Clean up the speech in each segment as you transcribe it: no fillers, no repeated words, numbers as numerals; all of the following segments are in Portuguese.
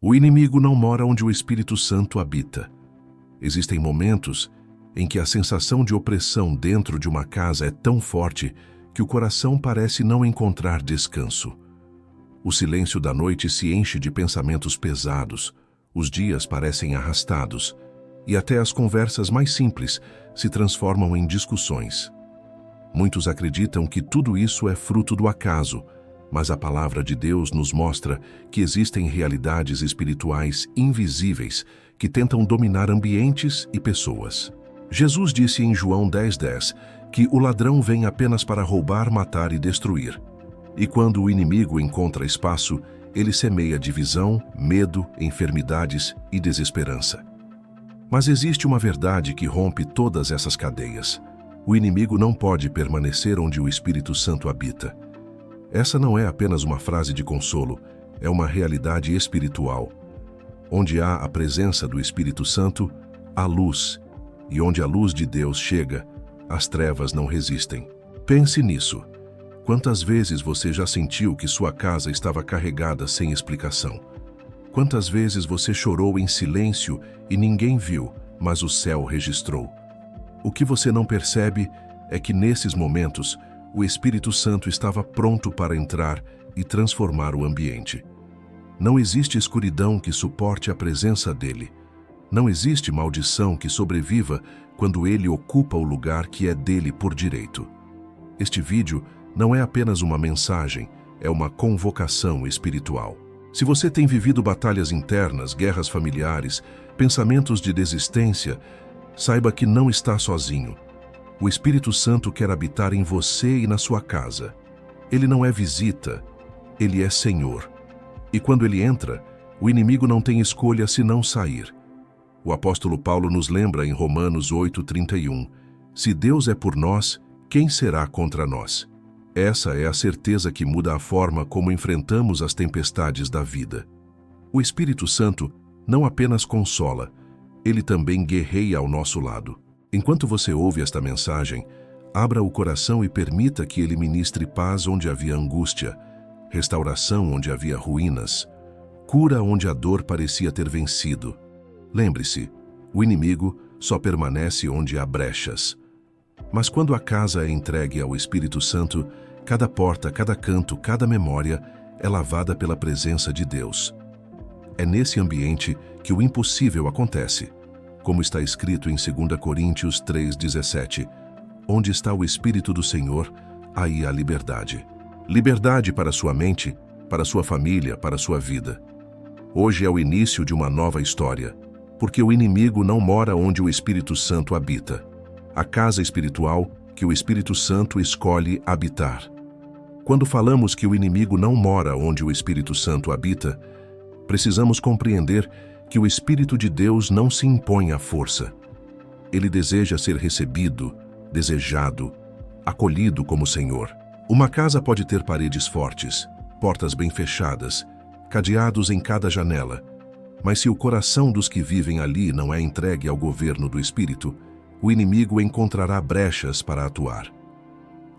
O inimigo não mora onde o Espírito Santo habita. Existem momentos em que a sensação de opressão dentro de uma casa é tão forte que o coração parece não encontrar descanso. O silêncio da noite se enche de pensamentos pesados, os dias parecem arrastados, e até as conversas mais simples se transformam em discussões. Muitos acreditam que tudo isso é fruto do acaso, mas a palavra de Deus nos mostra que existem realidades espirituais invisíveis que tentam dominar ambientes e pessoas. Jesus disse em João 10:10 que o ladrão vem apenas para roubar, matar e destruir. E quando o inimigo encontra espaço, ele semeia divisão, medo, enfermidades e desesperança. Mas existe uma verdade que rompe todas essas cadeias. O inimigo não pode permanecer onde o Espírito Santo habita. Essa não é apenas uma frase de consolo, é uma realidade espiritual. Onde há a presença do Espírito Santo, há luz, e onde a luz de Deus chega, as trevas não resistem. Pense nisso. Quantas vezes você já sentiu que sua casa estava carregada sem explicação? Quantas vezes você chorou em silêncio e ninguém viu, mas o céu registrou? O que você não percebe é que nesses momentos, o Espírito Santo estava pronto para entrar e transformar o ambiente. Não existe escuridão que suporte a presença dele. Não existe maldição que sobreviva quando ele ocupa o lugar que é dele por direito. Este vídeo não é apenas uma mensagem, é uma convocação espiritual. Se você tem vivido batalhas internas, guerras familiares, pensamentos de desistência, saiba que não está sozinho. O Espírito Santo quer habitar em você e na sua casa. Ele não é visita, ele é Senhor. E quando ele entra, o inimigo não tem escolha senão sair. O apóstolo Paulo nos lembra em Romanos 8:31, se Deus é por nós, quem será contra nós? Essa é a certeza que muda a forma como enfrentamos as tempestades da vida. O Espírito Santo não apenas consola, ele também guerreia ao nosso lado. Enquanto você ouve esta mensagem, abra o coração e permita que ele ministre paz onde havia angústia, restauração onde havia ruínas, cura onde a dor parecia ter vencido. Lembre-se, o inimigo só permanece onde há brechas. Mas quando a casa é entregue ao Espírito Santo, cada porta, cada canto, cada memória é lavada pela presença de Deus. É nesse ambiente que o impossível acontece. Como está escrito em 2 Coríntios 3:17, onde está o Espírito do Senhor, aí há liberdade. Liberdade para sua mente, para sua família, para sua vida. Hoje é o início de uma nova história, porque o inimigo não mora onde o Espírito Santo habita. A casa espiritual que o Espírito Santo escolhe habitar. Quando falamos que o inimigo não mora onde o Espírito Santo habita, precisamos compreender que o Espírito de Deus não se impõe à força. Ele deseja ser recebido, desejado, acolhido como Senhor. Uma casa pode ter paredes fortes, portas bem fechadas, cadeados em cada janela, mas se o coração dos que vivem ali não é entregue ao governo do Espírito, o inimigo encontrará brechas para atuar.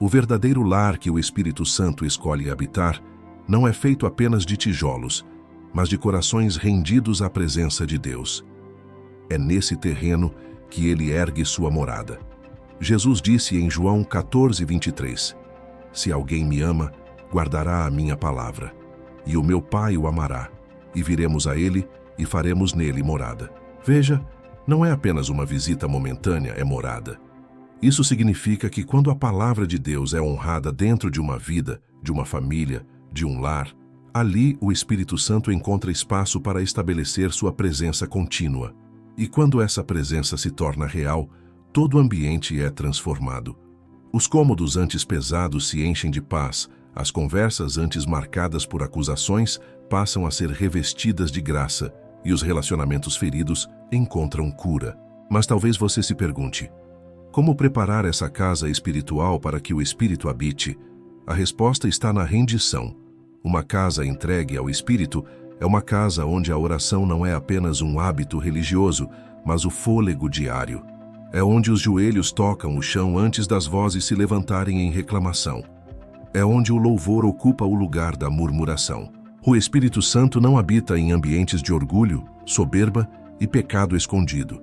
O verdadeiro lar que o Espírito Santo escolhe habitar não é feito apenas de tijolos, mas de corações rendidos à presença de Deus. É nesse terreno que ele ergue sua morada. Jesus disse em João 14:23, se alguém me ama, guardará a minha palavra, e o meu Pai o amará, e viremos a ele e faremos nele morada. Veja, não é apenas uma visita momentânea, é morada. Isso significa que quando a palavra de Deus é honrada dentro de uma vida, de uma família, de um lar, ali o Espírito Santo encontra espaço para estabelecer sua presença contínua. E quando essa presença se torna real, todo o ambiente é transformado. Os cômodos antes pesados se enchem de paz, as conversas antes marcadas por acusações passam a ser revestidas de graça e os relacionamentos feridos encontram cura. Mas talvez você se pergunte, como preparar essa casa espiritual para que o Espírito habite? A resposta está na rendição. Uma casa entregue ao Espírito é uma casa onde a oração não é apenas um hábito religioso, mas o fôlego diário. É onde os joelhos tocam o chão antes das vozes se levantarem em reclamação. É onde o louvor ocupa o lugar da murmuração. O Espírito Santo não habita em ambientes de orgulho, soberba e pecado escondido.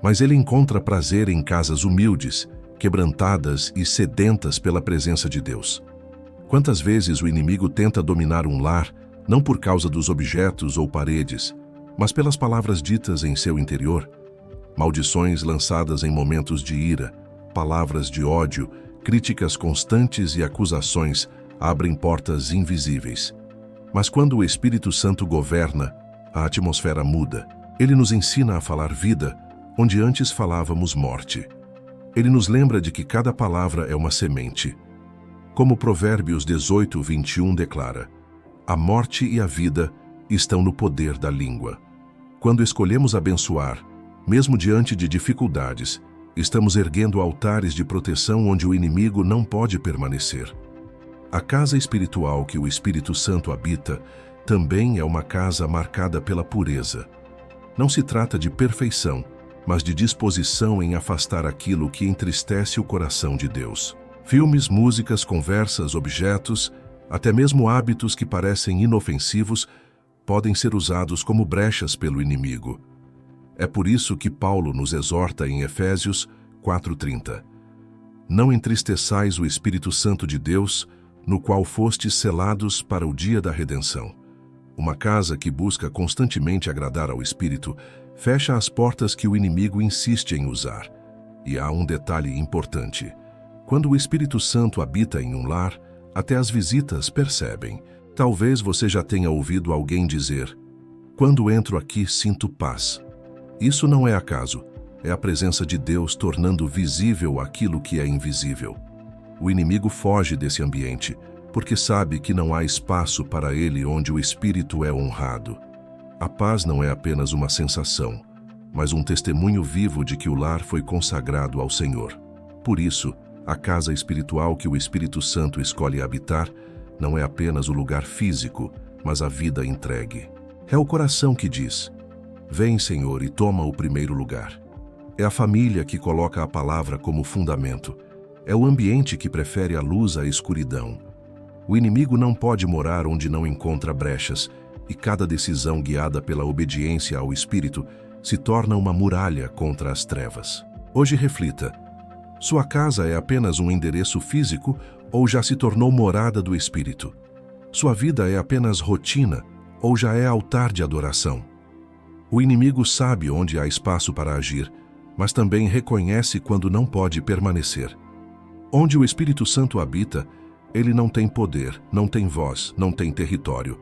Mas ele encontra prazer em casas humildes, quebrantadas e sedentas pela presença de Deus. Quantas vezes o inimigo tenta dominar um lar, não por causa dos objetos ou paredes, mas pelas palavras ditas em seu interior? Maldições lançadas em momentos de ira, palavras de ódio, críticas constantes e acusações abrem portas invisíveis. Mas quando o Espírito Santo governa, a atmosfera muda. Ele nos ensina a falar vida, onde antes falávamos morte. Ele nos lembra de que cada palavra é uma semente. Como Provérbios 18:21 declara, a morte e a vida estão no poder da língua. Quando escolhemos abençoar, mesmo diante de dificuldades, estamos erguendo altares de proteção onde o inimigo não pode permanecer. A casa espiritual que o Espírito Santo habita também é uma casa marcada pela pureza. Não se trata de perfeição, mas de disposição em afastar aquilo que entristece o coração de Deus. Filmes, músicas, conversas, objetos, até mesmo hábitos que parecem inofensivos, podem ser usados como brechas pelo inimigo. É por isso que Paulo nos exorta em Efésios 4:30. Não entristeçais o Espírito Santo de Deus, no qual fostes selados para o dia da redenção. Uma casa que busca constantemente agradar ao Espírito fecha as portas que o inimigo insiste em usar. E há um detalhe importante. Quando o Espírito Santo habita em um lar, até as visitas percebem. Talvez você já tenha ouvido alguém dizer, quando entro aqui sinto paz. Isso não é acaso, é a presença de Deus tornando visível aquilo que é invisível. O inimigo foge desse ambiente, porque sabe que não há espaço para ele onde o Espírito é honrado. A paz não é apenas uma sensação, mas um testemunho vivo de que o lar foi consagrado ao Senhor. Por isso, a casa espiritual que o Espírito Santo escolhe habitar não é apenas o lugar físico, mas a vida entregue. É o coração que diz, vem, Senhor, e toma o primeiro lugar. É a família que coloca a palavra como fundamento. É o ambiente que prefere a luz à escuridão. O inimigo não pode morar onde não encontra brechas, e cada decisão guiada pela obediência ao Espírito se torna uma muralha contra as trevas. Hoje reflita, sua casa é apenas um endereço físico ou já se tornou morada do Espírito? Sua vida é apenas rotina ou já é altar de adoração? O inimigo sabe onde há espaço para agir, mas também reconhece quando não pode permanecer. Onde o Espírito Santo habita, ele não tem poder, não tem voz, não tem território.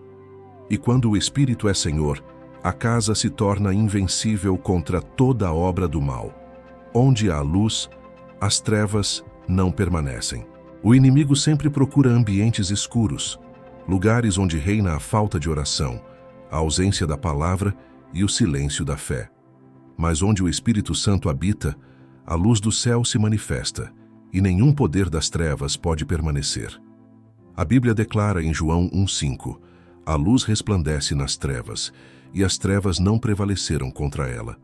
E quando o Espírito é Senhor, a casa se torna invencível contra toda a obra do mal. Onde há luz, as trevas não permanecem. O inimigo sempre procura ambientes escuros, lugares onde reina a falta de oração, a ausência da palavra e o silêncio da fé. Mas onde o Espírito Santo habita, a luz do céu se manifesta, e nenhum poder das trevas pode permanecer. A Bíblia declara em João 1:5, a luz resplandece nas trevas, e as trevas não prevaleceram contra ela.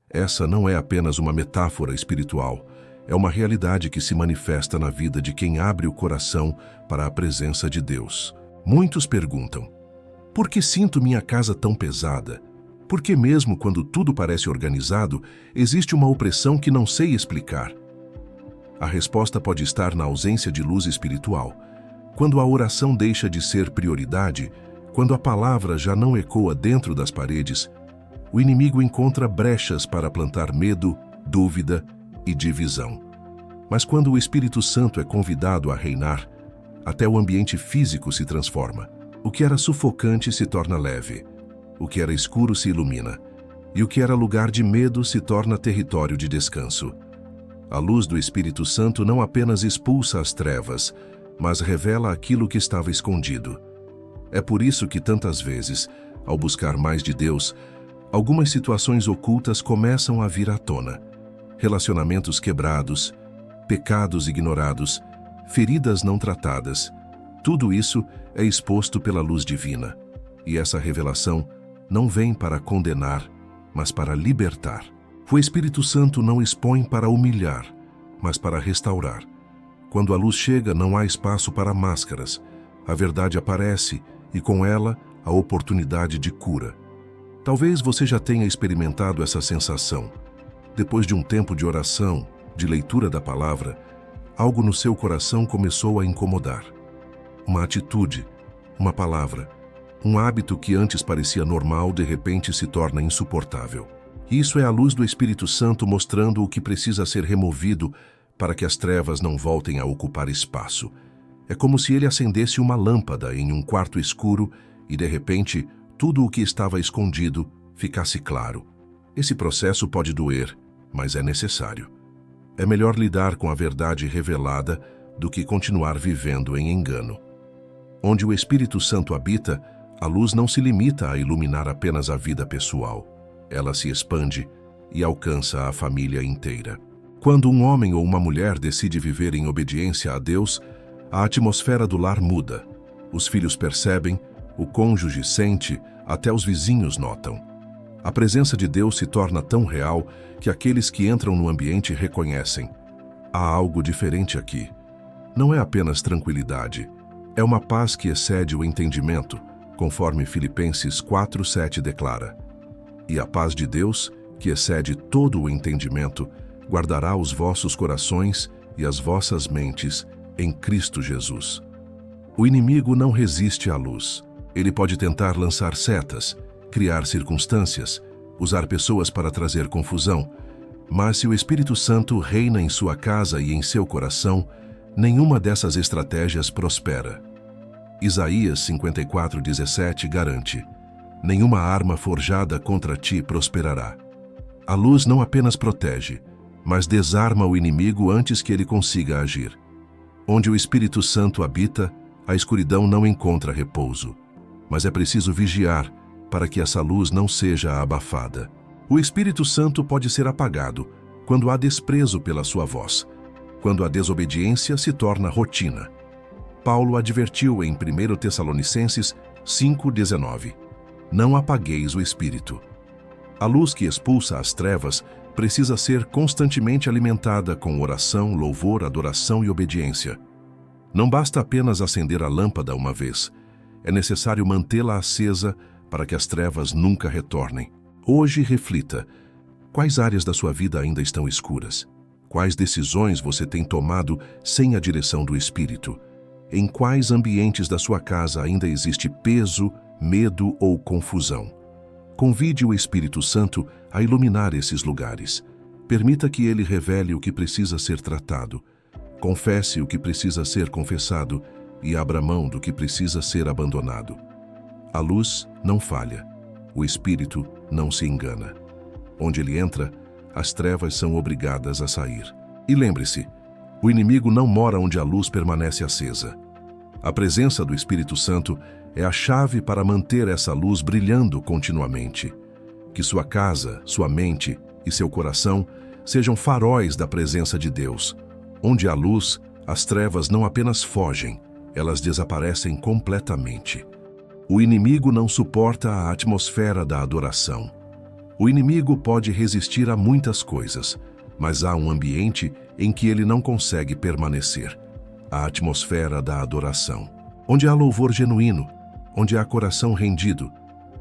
Essa não é apenas uma metáfora espiritual, é uma realidade que se manifesta na vida de quem abre o coração para a presença de Deus. Muitos perguntam, por que sinto minha casa tão pesada? Por que mesmo quando tudo parece organizado, existe uma opressão que não sei explicar? A resposta pode estar na ausência de luz espiritual. Quando a oração deixa de ser prioridade, quando a palavra já não ecoa dentro das paredes, o inimigo encontra brechas para plantar medo, dúvida e divisão. Mas quando o Espírito Santo é convidado a reinar, até o ambiente físico se transforma. O que era sufocante se torna leve, o que era escuro se ilumina, e o que era lugar de medo se torna território de descanso. A luz do Espírito Santo não apenas expulsa as trevas, mas revela aquilo que estava escondido. É por isso que tantas vezes, ao buscar mais de Deus, algumas situações ocultas começam a vir à tona. Relacionamentos quebrados, pecados ignorados, feridas não tratadas. Tudo isso é exposto pela luz divina. E essa revelação não vem para condenar, mas para libertar. O Espírito Santo não expõe para humilhar, mas para restaurar. Quando a luz chega, não há espaço para máscaras. A verdade aparece e com ela a oportunidade de cura. Talvez você já tenha experimentado essa sensação. Depois de um tempo de oração, de leitura da palavra, algo no seu coração começou a incomodar. Uma atitude, uma palavra, um hábito que antes parecia normal, de repente se torna insuportável. Isso é a luz do Espírito Santo mostrando o que precisa ser removido para que as trevas não voltem a ocupar espaço. É como se ele acendesse uma lâmpada em um quarto escuro e, de repente, tudo o que estava escondido ficasse claro. Esse processo pode doer, mas é necessário. É melhor lidar com a verdade revelada do que continuar vivendo em engano. Onde o Espírito Santo habita, a luz não se limita a iluminar apenas a vida pessoal. Ela se expande e alcança a família inteira. Quando um homem ou uma mulher decide viver em obediência a Deus, a atmosfera do lar muda. Os filhos percebem, o cônjuge sente, até os vizinhos notam. A presença de Deus se torna tão real que aqueles que entram no ambiente reconhecem: há algo diferente aqui. Não é apenas tranquilidade, é uma paz que excede o entendimento, conforme Filipenses 4:7 declara. E a paz de Deus, que excede todo o entendimento, guardará os vossos corações e as vossas mentes em Cristo Jesus. O inimigo não resiste à luz. Ele pode tentar lançar setas, criar circunstâncias, usar pessoas para trazer confusão. Mas se o Espírito Santo reina em sua casa e em seu coração, nenhuma dessas estratégias prospera. Isaías 54:17 garante: nenhuma arma forjada contra ti prosperará. A luz não apenas protege, mas desarma o inimigo antes que ele consiga agir. Onde o Espírito Santo habita, a escuridão não encontra repouso. Mas é preciso vigiar para que essa luz não seja abafada. O Espírito Santo pode ser apagado quando há desprezo pela sua voz, quando a desobediência se torna rotina. Paulo advertiu em 1 Tessalonicenses 5:19: não apagueis o Espírito. A luz que expulsa as trevas precisa ser constantemente alimentada com oração, louvor, adoração e obediência. Não basta apenas acender a lâmpada uma vez. É necessário mantê-la acesa para que as trevas nunca retornem. Hoje reflita: quais áreas da sua vida ainda estão escuras? Quais decisões você tem tomado sem a direção do Espírito? Em quais ambientes da sua casa ainda existe peso, medo ou confusão? Convide o Espírito Santo a iluminar esses lugares. Permita que ele revele o que precisa ser tratado. Confesse o que precisa ser confessado e abra mão do que precisa ser abandonado. A luz não falha. O Espírito não se engana. Onde ele entra, as trevas são obrigadas a sair. E lembre-se, o inimigo não mora onde a luz permanece acesa. A presença do Espírito Santo é a chave para manter essa luz brilhando continuamente. Que sua casa, sua mente e seu coração sejam faróis da presença de Deus. Onde há luz, as trevas não apenas fogem, elas desaparecem completamente. O inimigo não suporta a atmosfera da adoração. O inimigo pode resistir a muitas coisas, mas há um ambiente em que ele não consegue permanecer: a atmosfera da adoração. Onde há louvor genuíno, onde há coração rendido,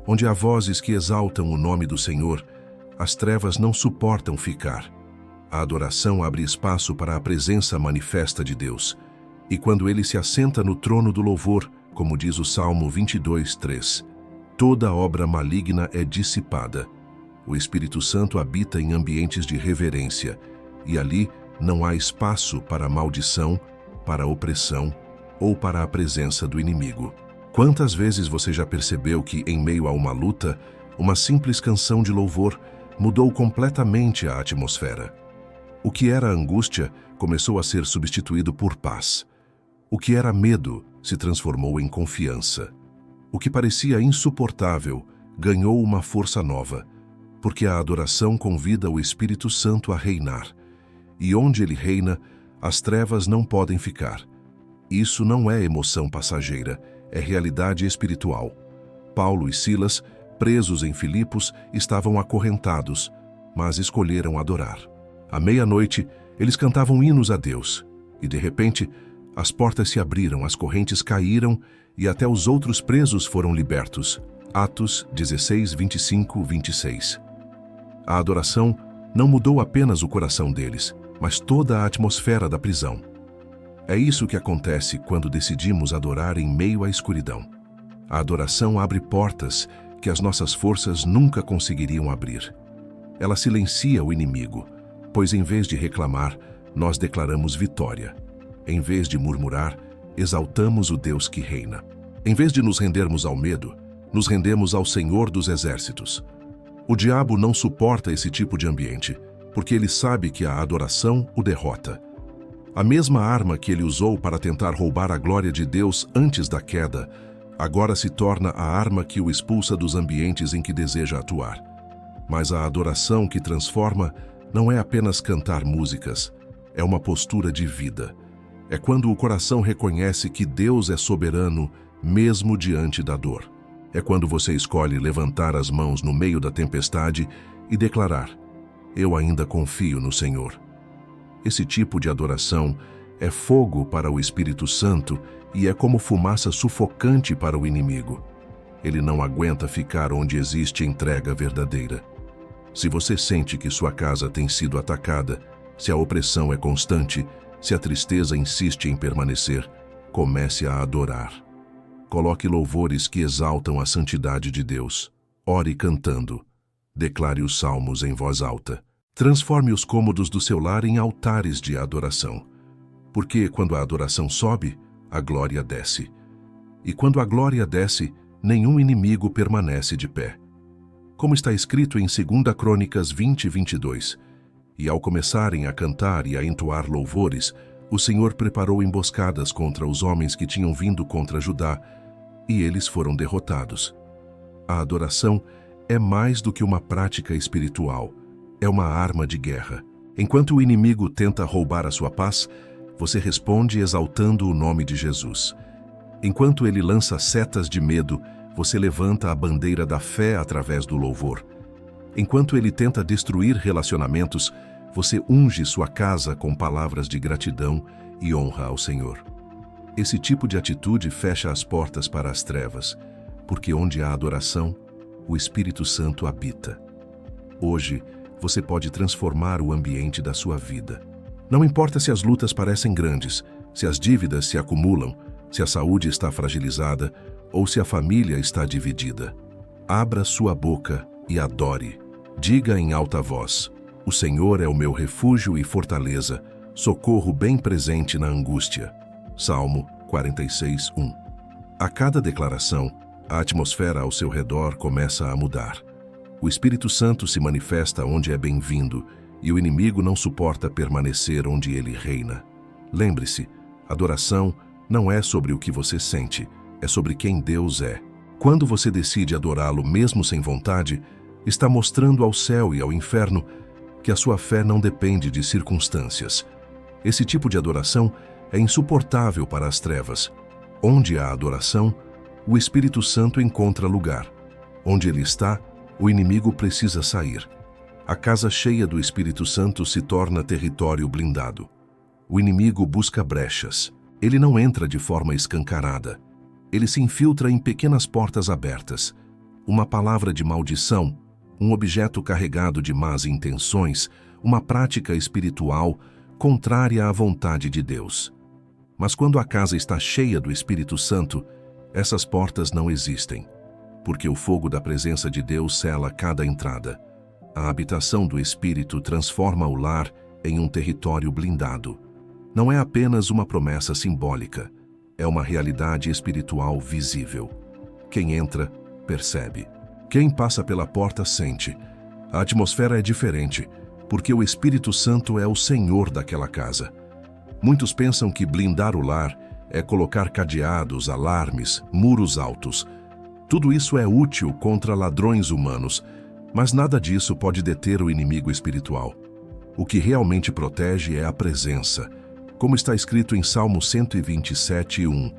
onde há vozes que exaltam o nome do Senhor, as trevas não suportam ficar. A adoração abre espaço para a presença manifesta de Deus. E quando ele se assenta no trono do louvor, como diz o Salmo 22:3, toda obra maligna é dissipada. O Espírito Santo habita em ambientes de reverência, e ali não há espaço para maldição, para opressão ou para a presença do inimigo. Quantas vezes você já percebeu que, em meio a uma luta, uma simples canção de louvor mudou completamente a atmosfera? O que era angústia começou a ser substituído por paz. O que era medo se transformou em confiança. O que parecia insuportável ganhou uma força nova, porque a adoração convida o Espírito Santo a reinar. E onde ele reina, as trevas não podem ficar. Isso não é emoção passageira, é realidade espiritual. Paulo e Silas, presos em Filipos, estavam acorrentados, mas escolheram adorar. À meia-noite, eles cantavam hinos a Deus, e de repente, As portas se abriram, as correntes caíram e até os outros presos foram libertos. Atos 16, 25, 26. A adoração não mudou apenas o coração deles, mas toda a atmosfera da prisão. É isso que acontece quando decidimos adorar em meio à escuridão. A adoração abre portas que as nossas forças nunca conseguiriam abrir. Ela silencia o inimigo, pois em vez de reclamar, nós declaramos vitória. Em vez de murmurar, exaltamos o Deus que reina. Em vez de nos rendermos ao medo, nos rendemos ao Senhor dos Exércitos. O diabo não suporta esse tipo de ambiente, porque ele sabe que a adoração o derrota. A mesma arma que ele usou para tentar roubar a glória de Deus antes da queda, agora se torna a arma que o expulsa dos ambientes em que deseja atuar. Mas a adoração que transforma não é apenas cantar músicas, é uma postura de vida. É quando o coração reconhece que Deus é soberano, mesmo diante da dor. É quando você escolhe levantar as mãos no meio da tempestade e declarar: eu ainda confio no Senhor. Esse tipo de adoração é fogo para o Espírito Santo e é como fumaça sufocante para o inimigo. Ele não aguenta ficar onde existe entrega verdadeira. Se você sente que sua casa tem sido atacada, se a opressão é constante, se a tristeza insiste em permanecer, comece a adorar. Coloque louvores que exaltam a santidade de Deus. Ore cantando. Declare os salmos em voz alta. Transforme os cômodos do seu lar em altares de adoração. Porque quando a adoração sobe, a glória desce. E quando a glória desce, nenhum inimigo permanece de pé. Como está escrito em 2 Crônicas 20, 22. E ao começarem a cantar e a entoar louvores, o Senhor preparou emboscadas contra os homens que tinham vindo contra Judá, e eles foram derrotados. A adoração é mais do que uma prática espiritual, é uma arma de guerra. Enquanto o inimigo tenta roubar a sua paz, você responde exaltando o nome de Jesus. Enquanto ele lança setas de medo, você levanta a bandeira da fé através do louvor. Enquanto ele tenta destruir relacionamentos, você unge sua casa com palavras de gratidão e honra ao Senhor. Esse tipo de atitude fecha as portas para as trevas, porque onde há adoração, o Espírito Santo habita. Hoje, você pode transformar o ambiente da sua vida. Não importa se as lutas parecem grandes, se as dívidas se acumulam, se a saúde está fragilizada ou se a família está dividida. Abra sua boca e adore. Diga em alta voz: o Senhor é o meu refúgio e fortaleza, socorro bem presente na angústia. Salmo 46, 1. A cada declaração, a atmosfera ao seu redor começa a mudar. O Espírito Santo se manifesta onde é bem-vindo e o inimigo não suporta permanecer onde ele reina. Lembre-se, adoração não é sobre o que você sente, é sobre quem Deus é. Quando você decide adorá-lo mesmo sem vontade, está mostrando ao céu e ao inferno que a sua fé não depende de circunstâncias. Esse tipo de adoração é insuportável para as trevas. Onde há adoração, o Espírito Santo encontra lugar. Onde ele está, o inimigo precisa sair. A casa cheia do Espírito Santo se torna território blindado. O inimigo busca brechas. Ele não entra de forma escancarada. Ele se infiltra em pequenas portas abertas. Uma palavra de maldição, um objeto carregado de más intenções, uma prática espiritual contrária à vontade de Deus. Mas quando a casa está cheia do Espírito Santo, essas portas não existem, porque o fogo da presença de Deus sela cada entrada. A habitação do Espírito transforma o lar em um território blindado. Não é apenas uma promessa simbólica, é uma realidade espiritual visível. Quem entra, percebe. Quem passa pela porta sente. A atmosfera é diferente, porque o Espírito Santo é o Senhor daquela casa. Muitos pensam que blindar o lar é colocar cadeados, alarmes, muros altos. Tudo isso é útil contra ladrões humanos, mas nada disso pode deter o inimigo espiritual. O que realmente protege é a presença, como está escrito em Salmo 127, 1.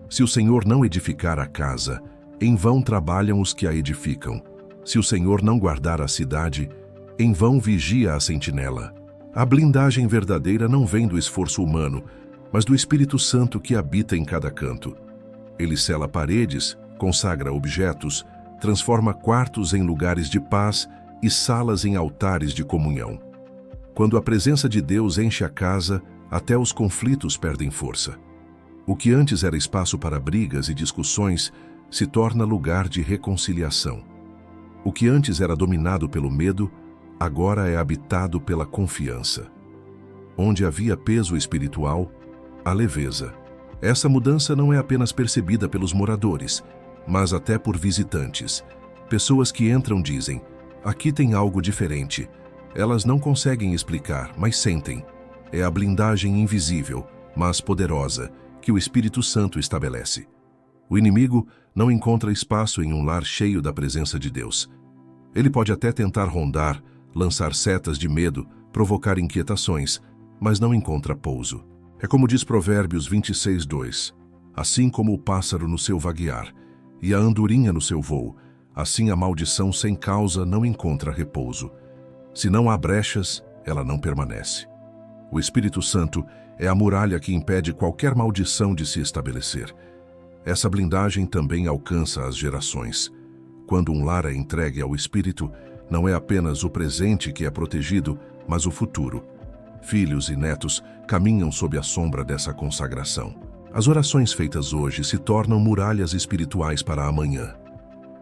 Se o Senhor não edificar a casa, em vão trabalham os que a edificam. Se o Senhor não guardar a cidade, em vão vigia a sentinela. A blindagem verdadeira não vem do esforço humano, mas do Espírito Santo que habita em cada canto. Ele sela paredes, consagra objetos, transforma quartos em lugares de paz e salas em altares de comunhão. Quando a presença de Deus enche a casa, até os conflitos perdem força. O que antes era espaço para brigas e discussões se torna lugar de reconciliação. O que antes era dominado pelo medo, agora é habitado pela confiança. Onde havia peso espiritual, há leveza. Essa mudança não é apenas percebida pelos moradores, mas até por visitantes. Pessoas que entram dizem: aqui tem algo diferente. Elas não conseguem explicar, mas sentem. É a blindagem invisível, mas poderosa, que o Espírito Santo estabelece. O inimigo não encontra espaço em um lar cheio da presença de Deus. Ele pode até tentar rondar, lançar setas de medo, provocar inquietações, mas não encontra pouso. É como diz Provérbios 26:2. Assim como o pássaro no seu vaguear e a andorinha no seu voo, assim a maldição sem causa não encontra repouso. Se não há brechas, ela não permanece. O Espírito Santo é a muralha que impede qualquer maldição de se estabelecer. Essa blindagem também alcança as gerações. Quando um lar é entregue ao Espírito, não é apenas o presente que é protegido, mas o futuro. Filhos e netos caminham sob a sombra dessa consagração. As orações feitas hoje se tornam muralhas espirituais para amanhã.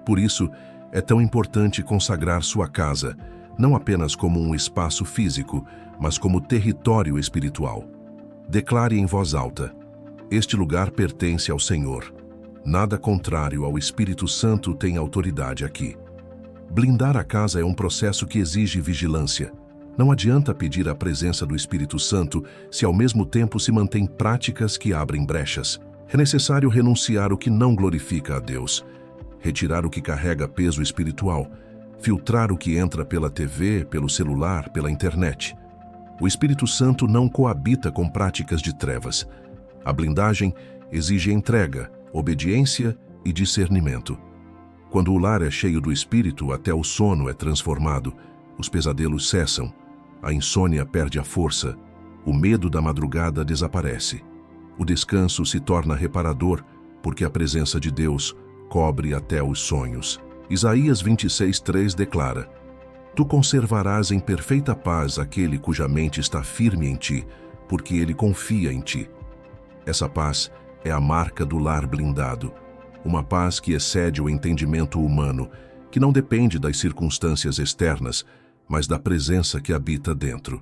Por isso, é tão importante consagrar sua casa, não apenas como um espaço físico, mas como território espiritual. Declare em voz alta: este lugar pertence ao Senhor. Nada contrário ao Espírito Santo tem autoridade aqui. Blindar a casa é um processo que exige vigilância. Não adianta pedir a presença do Espírito Santo se ao mesmo tempo se mantém práticas que abrem brechas. É necessário renunciar o que não glorifica a Deus, retirar o que carrega peso espiritual, filtrar o que entra pela TV, pelo celular, pela internet. O Espírito Santo não coabita com práticas de trevas. A blindagem exige entrega, obediência e discernimento. Quando o lar é cheio do Espírito, até o sono é transformado, os pesadelos cessam, a insônia perde a força, o medo da madrugada desaparece. O descanso se torna reparador, porque a presença de Deus cobre até os sonhos. Isaías 26:3 declara: tu conservarás em perfeita paz aquele cuja mente está firme em ti, porque ele confia em ti. Essa paz é a marca do lar blindado, uma paz que excede o entendimento humano, que não depende das circunstâncias externas, mas da presença que habita dentro.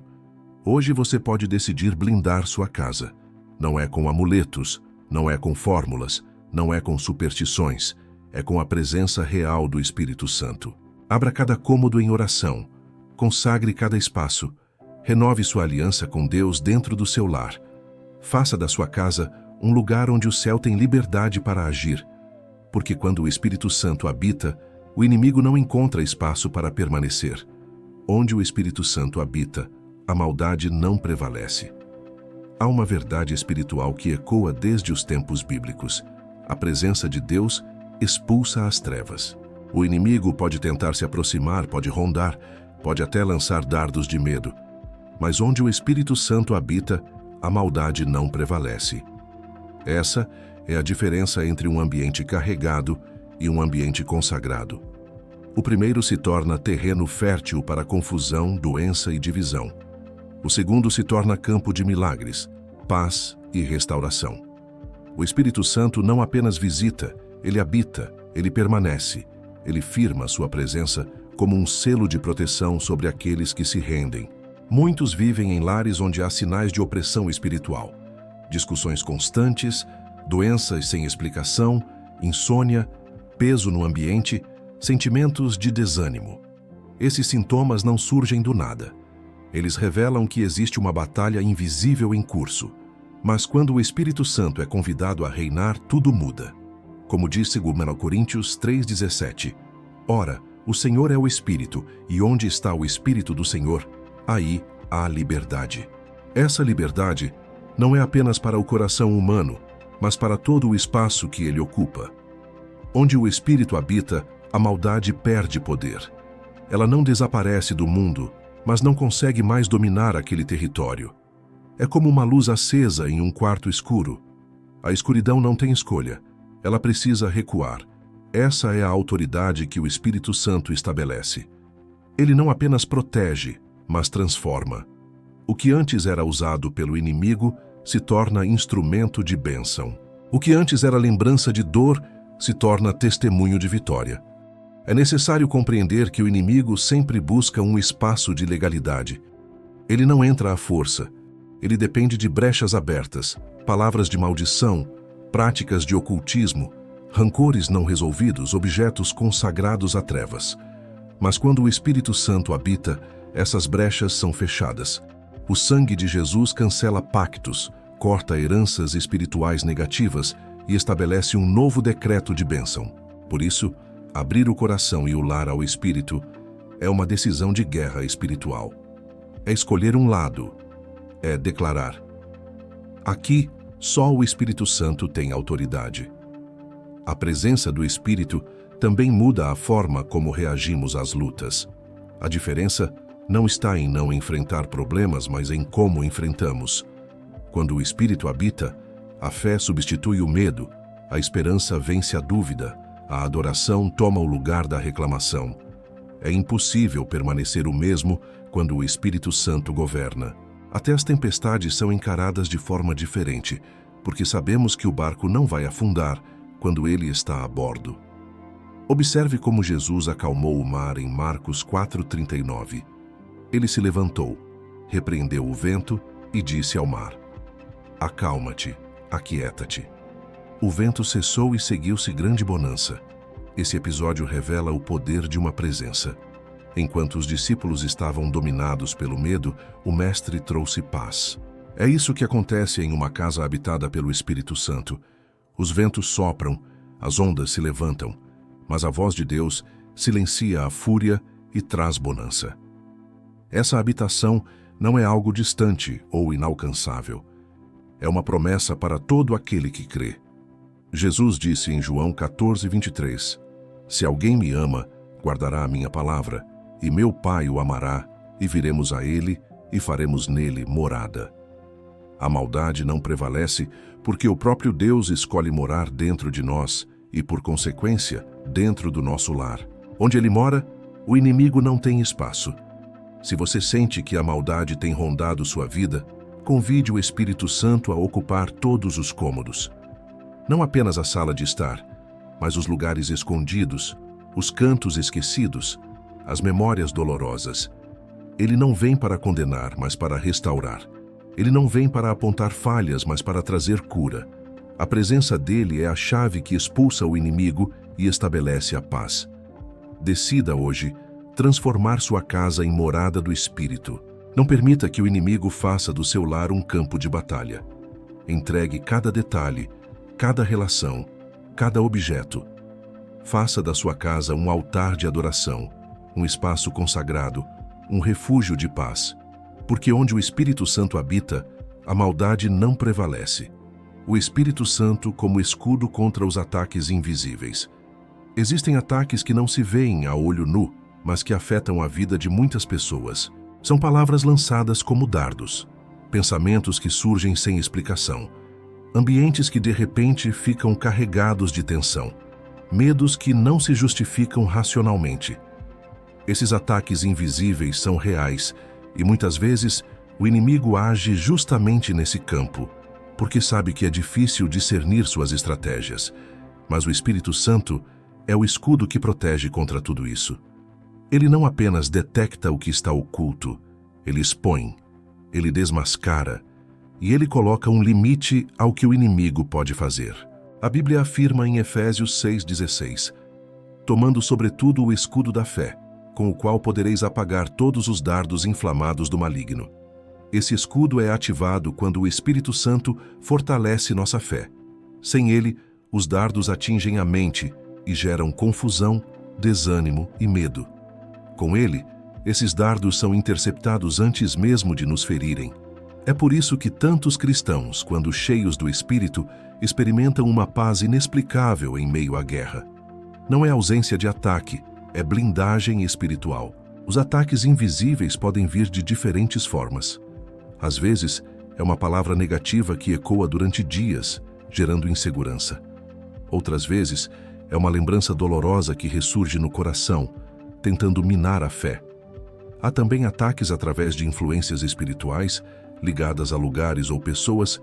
Hoje você pode decidir blindar sua casa. Não é com amuletos, não é com fórmulas, não é com superstições, é com a presença real do Espírito Santo. Abra cada cômodo em oração, consagre cada espaço, renove sua aliança com Deus dentro do seu lar. Faça da sua casa um lugar onde o céu tem liberdade para agir, porque quando o Espírito Santo habita, o inimigo não encontra espaço para permanecer. Onde o Espírito Santo habita, a maldade não prevalece. Há uma verdade espiritual que ecoa desde os tempos bíblicos. A presença de Deus expulsa as trevas. O inimigo pode tentar se aproximar, pode rondar, pode até lançar dardos de medo. Mas onde o Espírito Santo habita, a maldade não prevalece. Essa é a diferença entre um ambiente carregado e um ambiente consagrado. O primeiro se torna terreno fértil para confusão, doença e divisão. O segundo se torna campo de milagres, paz e restauração. O Espírito Santo não apenas visita, ele habita, ele permanece, ele firma sua presença como um selo de proteção sobre aqueles que se rendem. Muitos vivem em lares onde há sinais de opressão espiritual, discussões constantes, doenças sem explicação, insônia, peso no ambiente, sentimentos de desânimo. Esses sintomas não surgem do nada. Eles revelam que existe uma batalha invisível em curso. Mas quando o Espírito Santo é convidado a reinar, tudo muda. Como diz 2 Coríntios 3,17, ora, o Senhor é o Espírito, e onde está o Espírito do Senhor, aí há liberdade. Essa liberdade não é apenas para o coração humano, mas para todo o espaço que ele ocupa. Onde o Espírito habita, a maldade perde poder. Ela não desaparece do mundo, mas não consegue mais dominar aquele território. É como uma luz acesa em um quarto escuro. A escuridão não tem escolha. Ela precisa recuar. Essa é a autoridade que o Espírito Santo estabelece. Ele não apenas protege, mas transforma. O que antes era usado pelo inimigo se torna instrumento de bênção. O que antes era lembrança de dor se torna testemunho de vitória. É necessário compreender que o inimigo sempre busca um espaço de legalidade. Ele não entra à força. Ele depende de brechas abertas, palavras de maldição, práticas de ocultismo, rancores não resolvidos, objetos consagrados a trevas. Mas quando o Espírito Santo habita, essas brechas são fechadas. O sangue de Jesus cancela pactos, corta heranças espirituais negativas e estabelece um novo decreto de bênção. Por isso, abrir o coração e o lar ao Espírito é uma decisão de guerra espiritual. É escolher um lado, é declarar: aqui, só o Espírito Santo tem autoridade. A presença do Espírito também muda a forma como reagimos às lutas. A diferença não está em não enfrentar problemas, mas em como enfrentamos. Quando o Espírito habita, a fé substitui o medo, a esperança vence a dúvida, a adoração toma o lugar da reclamação. É impossível permanecer o mesmo quando o Espírito Santo governa. Até as tempestades são encaradas de forma diferente, porque sabemos que o barco não vai afundar quando ele está a bordo. Observe como Jesus acalmou o mar em Marcos 4:39. Ele se levantou, repreendeu o vento e disse ao mar: acalma-te, aquieta-te. O vento cessou e seguiu-se grande bonança. Esse episódio revela o poder de uma presença. Enquanto os discípulos estavam dominados pelo medo, o Mestre trouxe paz. É isso que acontece em uma casa habitada pelo Espírito Santo. Os ventos sopram, as ondas se levantam, mas a voz de Deus silencia a fúria e traz bonança. Essa habitação não é algo distante ou inalcançável. É uma promessa para todo aquele que crê. Jesus disse em João 14:23, se alguém me ama, guardará a minha palavra, e meu Pai o amará, e viremos a ele e faremos nele morada. A maldade não prevalece porque o próprio Deus escolhe morar dentro de nós e, por consequência, dentro do nosso lar. Onde ele mora, o inimigo não tem espaço. Se você sente que a maldade tem rondado sua vida, convide o Espírito Santo a ocupar todos os cômodos. Não apenas a sala de estar, mas os lugares escondidos, os cantos esquecidos, as memórias dolorosas. Ele não vem para condenar, mas para restaurar. Ele não vem para apontar falhas, mas para trazer cura. A presença dele é a chave que expulsa o inimigo e estabelece a paz. Decida hoje transformar sua casa em morada do Espírito. Não permita que o inimigo faça do seu lar um campo de batalha. Entregue cada detalhe, cada relação, cada objeto. Faça da sua casa um altar de adoração, um espaço consagrado, um refúgio de paz. Porque onde o Espírito Santo habita, a maldade não prevalece. O Espírito Santo como escudo contra os ataques invisíveis. Existem ataques que não se veem a olho nu, mas que afetam a vida de muitas pessoas. São palavras lançadas como dardos, pensamentos que surgem sem explicação, ambientes que de repente ficam carregados de tensão, medos que não se justificam racionalmente. Esses ataques invisíveis são reais e muitas vezes o inimigo age justamente nesse campo, porque sabe que é difícil discernir suas estratégias. Mas o Espírito Santo é o escudo que protege contra tudo isso. Ele não apenas detecta o que está oculto, ele expõe, ele desmascara e ele coloca um limite ao que o inimigo pode fazer. A Bíblia afirma em Efésios 6,16, tomando sobretudo o escudo da fé, com o qual podereis apagar todos os dardos inflamados do maligno. Esse escudo é ativado quando o Espírito Santo fortalece nossa fé. Sem ele, os dardos atingem a mente e geram confusão, desânimo e medo. Com ele, esses dardos são interceptados antes mesmo de nos ferirem. É por isso que tantos cristãos, quando cheios do Espírito, experimentam uma paz inexplicável em meio à guerra. Não é ausência de ataque, é blindagem espiritual. Os ataques invisíveis podem vir de diferentes formas. Às vezes, é uma palavra negativa que ecoa durante dias, gerando insegurança. Outras vezes, é uma lembrança dolorosa que ressurge no coração, tentando minar a fé. Há também ataques através de influências espirituais, ligadas a lugares ou pessoas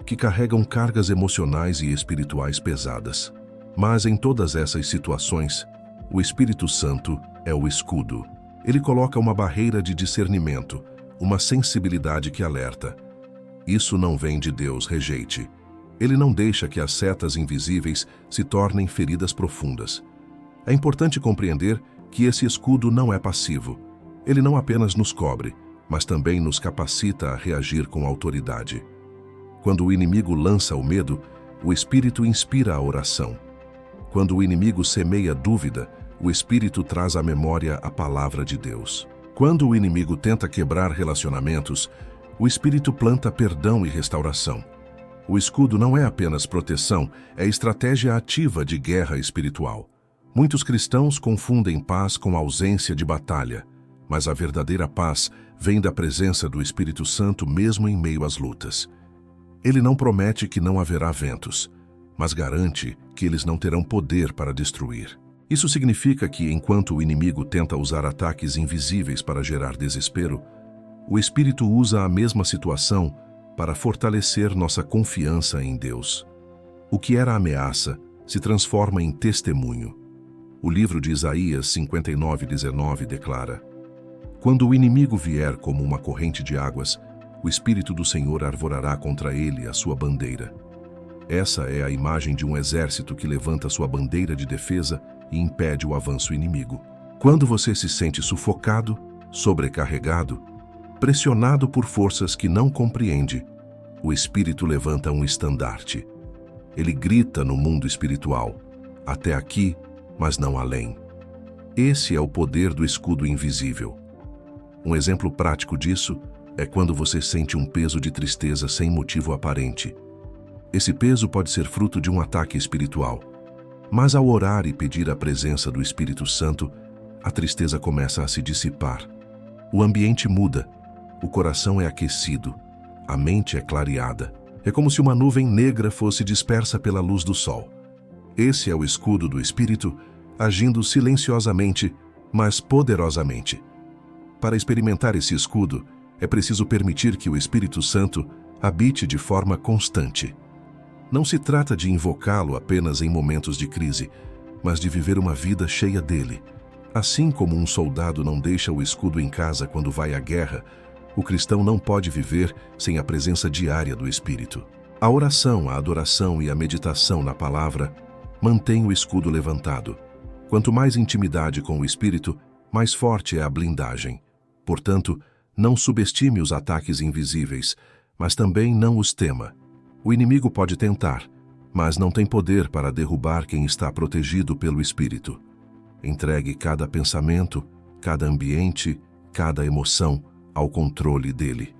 que carregam cargas emocionais e espirituais pesadas. Mas em todas essas situações, o Espírito Santo é o escudo. Ele coloca uma barreira de discernimento, uma sensibilidade que alerta. Isso não vem de Deus, rejeite. Ele não deixa que as setas invisíveis se tornem feridas profundas. É importante compreender que esse escudo não é passivo. Ele não apenas nos cobre, mas também nos capacita a reagir com autoridade. Quando o inimigo lança o medo, o Espírito inspira a oração. Quando o inimigo semeia dúvida, o Espírito traz à memória a palavra de Deus. Quando o inimigo tenta quebrar relacionamentos, o Espírito planta perdão e restauração. O escudo não é apenas proteção, é estratégia ativa de guerra espiritual. Muitos cristãos confundem paz com ausência de batalha, mas a verdadeira paz vem da presença do Espírito Santo mesmo em meio às lutas. Ele não promete que não haverá ventos, mas garante que eles não terão poder para destruir. Isso significa que, enquanto o inimigo tenta usar ataques invisíveis para gerar desespero, o Espírito usa a mesma situação para fortalecer nossa confiança em Deus. O que era ameaça se transforma em testemunho. O livro de Isaías 59:19 declara: Quando o inimigo vier como uma corrente de águas, o Espírito do Senhor arvorará contra ele a sua bandeira. Essa é a imagem de um exército que levanta sua bandeira de defesa e impede o avanço inimigo. Quando você se sente sufocado, sobrecarregado, pressionado por forças que não compreende, o Espírito levanta um estandarte. Ele grita no mundo espiritual: até aqui, mas não além. Esse é o poder do escudo invisível. Um exemplo prático disso é quando você sente um peso de tristeza sem motivo aparente. Esse peso pode ser fruto de um ataque espiritual, mas ao orar e pedir a presença do Espírito Santo, a tristeza começa a se dissipar. O ambiente muda, o coração é aquecido, a mente é clareada. É como se uma nuvem negra fosse dispersa pela luz do sol. Esse é o escudo do Espírito, agindo silenciosamente, mas poderosamente. Para experimentar esse escudo, é preciso permitir que o Espírito Santo habite de forma constante. Não se trata de invocá-lo apenas em momentos de crise, mas de viver uma vida cheia dele. Assim como um soldado não deixa o escudo em casa quando vai à guerra, o cristão não pode viver sem a presença diária do Espírito. A oração, a adoração e a meditação na palavra mantêm o escudo levantado. Quanto mais intimidade com o Espírito, mais forte é a blindagem. Portanto, não subestime os ataques invisíveis, mas também não os tema. O inimigo pode tentar, mas não tem poder para derrubar quem está protegido pelo Espírito. Entregue cada pensamento, cada ambiente, cada emoção ao controle dele.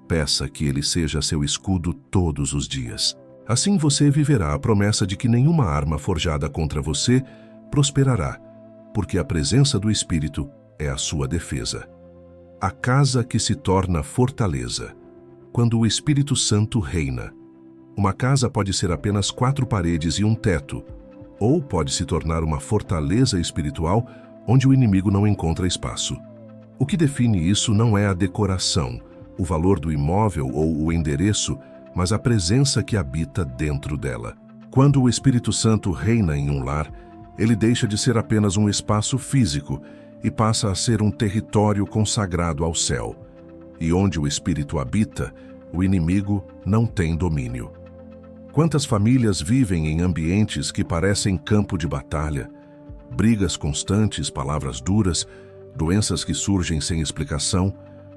Peça que ele seja seu escudo todos os dias. Assim você viverá a promessa de que nenhuma arma forjada contra você prosperará, porque a presença do Espírito é a sua defesa. A casa que se torna fortaleza. Quando o Espírito Santo reina, uma casa pode ser apenas 4 paredes e um teto, ou pode se tornar uma fortaleza espiritual onde o inimigo não encontra espaço. O que define isso não é a decoração, o valor do imóvel ou o endereço, mas a presença que habita dentro dela. Quando o Espírito Santo reina em um lar, ele deixa de ser apenas um espaço físico e passa a ser um território consagrado ao céu. E onde o Espírito habita, o inimigo não tem domínio. Quantas famílias vivem em ambientes que parecem campo de batalha? Brigas constantes, palavras duras, doenças que surgem sem explicação,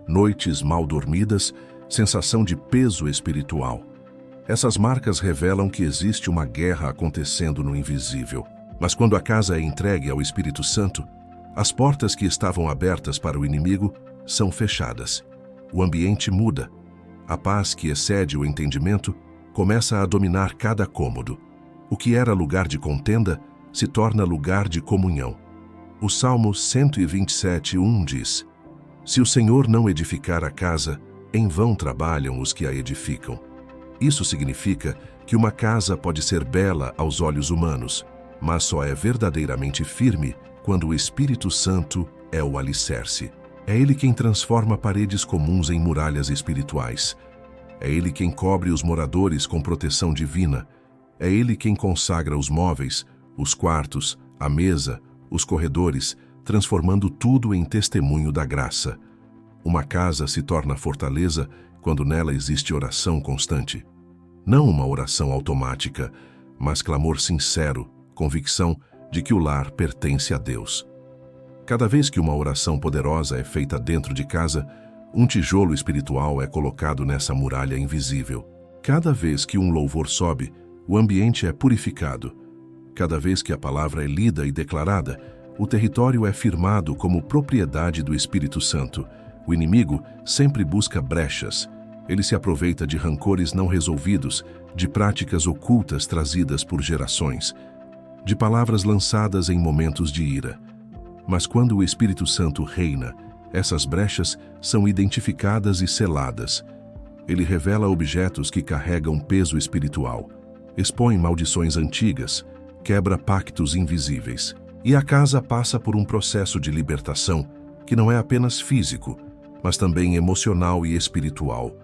noites mal dormidas, sensação de peso espiritual. Essas marcas revelam que existe uma guerra acontecendo no invisível. Mas quando a casa é entregue ao Espírito Santo, as portas que estavam abertas para o inimigo são fechadas. O ambiente muda. A paz que excede o entendimento começa a dominar cada cômodo. O que era lugar de contenda se torna lugar de comunhão. O Salmo 127:1 diz: Se o Senhor não edificar a casa, em vão trabalham os que a edificam. Isso significa que uma casa pode ser bela aos olhos humanos, mas só é verdadeiramente firme quando o Espírito Santo é o alicerce. É Ele quem transforma paredes comuns em muralhas espirituais. É Ele quem cobre os moradores com proteção divina. É Ele quem consagra os móveis, os quartos, a mesa, os corredores, transformando tudo em testemunho da graça. Uma casa se torna fortaleza quando nela existe oração constante. Não uma oração automática, mas clamor sincero, convicção de que o lar pertence a Deus. Cada vez que uma oração poderosa é feita dentro de casa, um tijolo espiritual é colocado nessa muralha invisível. Cada vez que um louvor sobe, o ambiente é purificado. Cada vez que a palavra é lida e declarada, o território é firmado como propriedade do Espírito Santo. O inimigo sempre busca brechas. Ele se aproveita de rancores não resolvidos, de práticas ocultas trazidas por gerações, de palavras lançadas em momentos de ira. Mas quando o Espírito Santo reina, essas brechas são identificadas e seladas. Ele revela objetos que carregam peso espiritual, expõe maldições antigas, quebra pactos invisíveis. E a casa passa por um processo de libertação que não é apenas físico, mas também emocional e espiritual.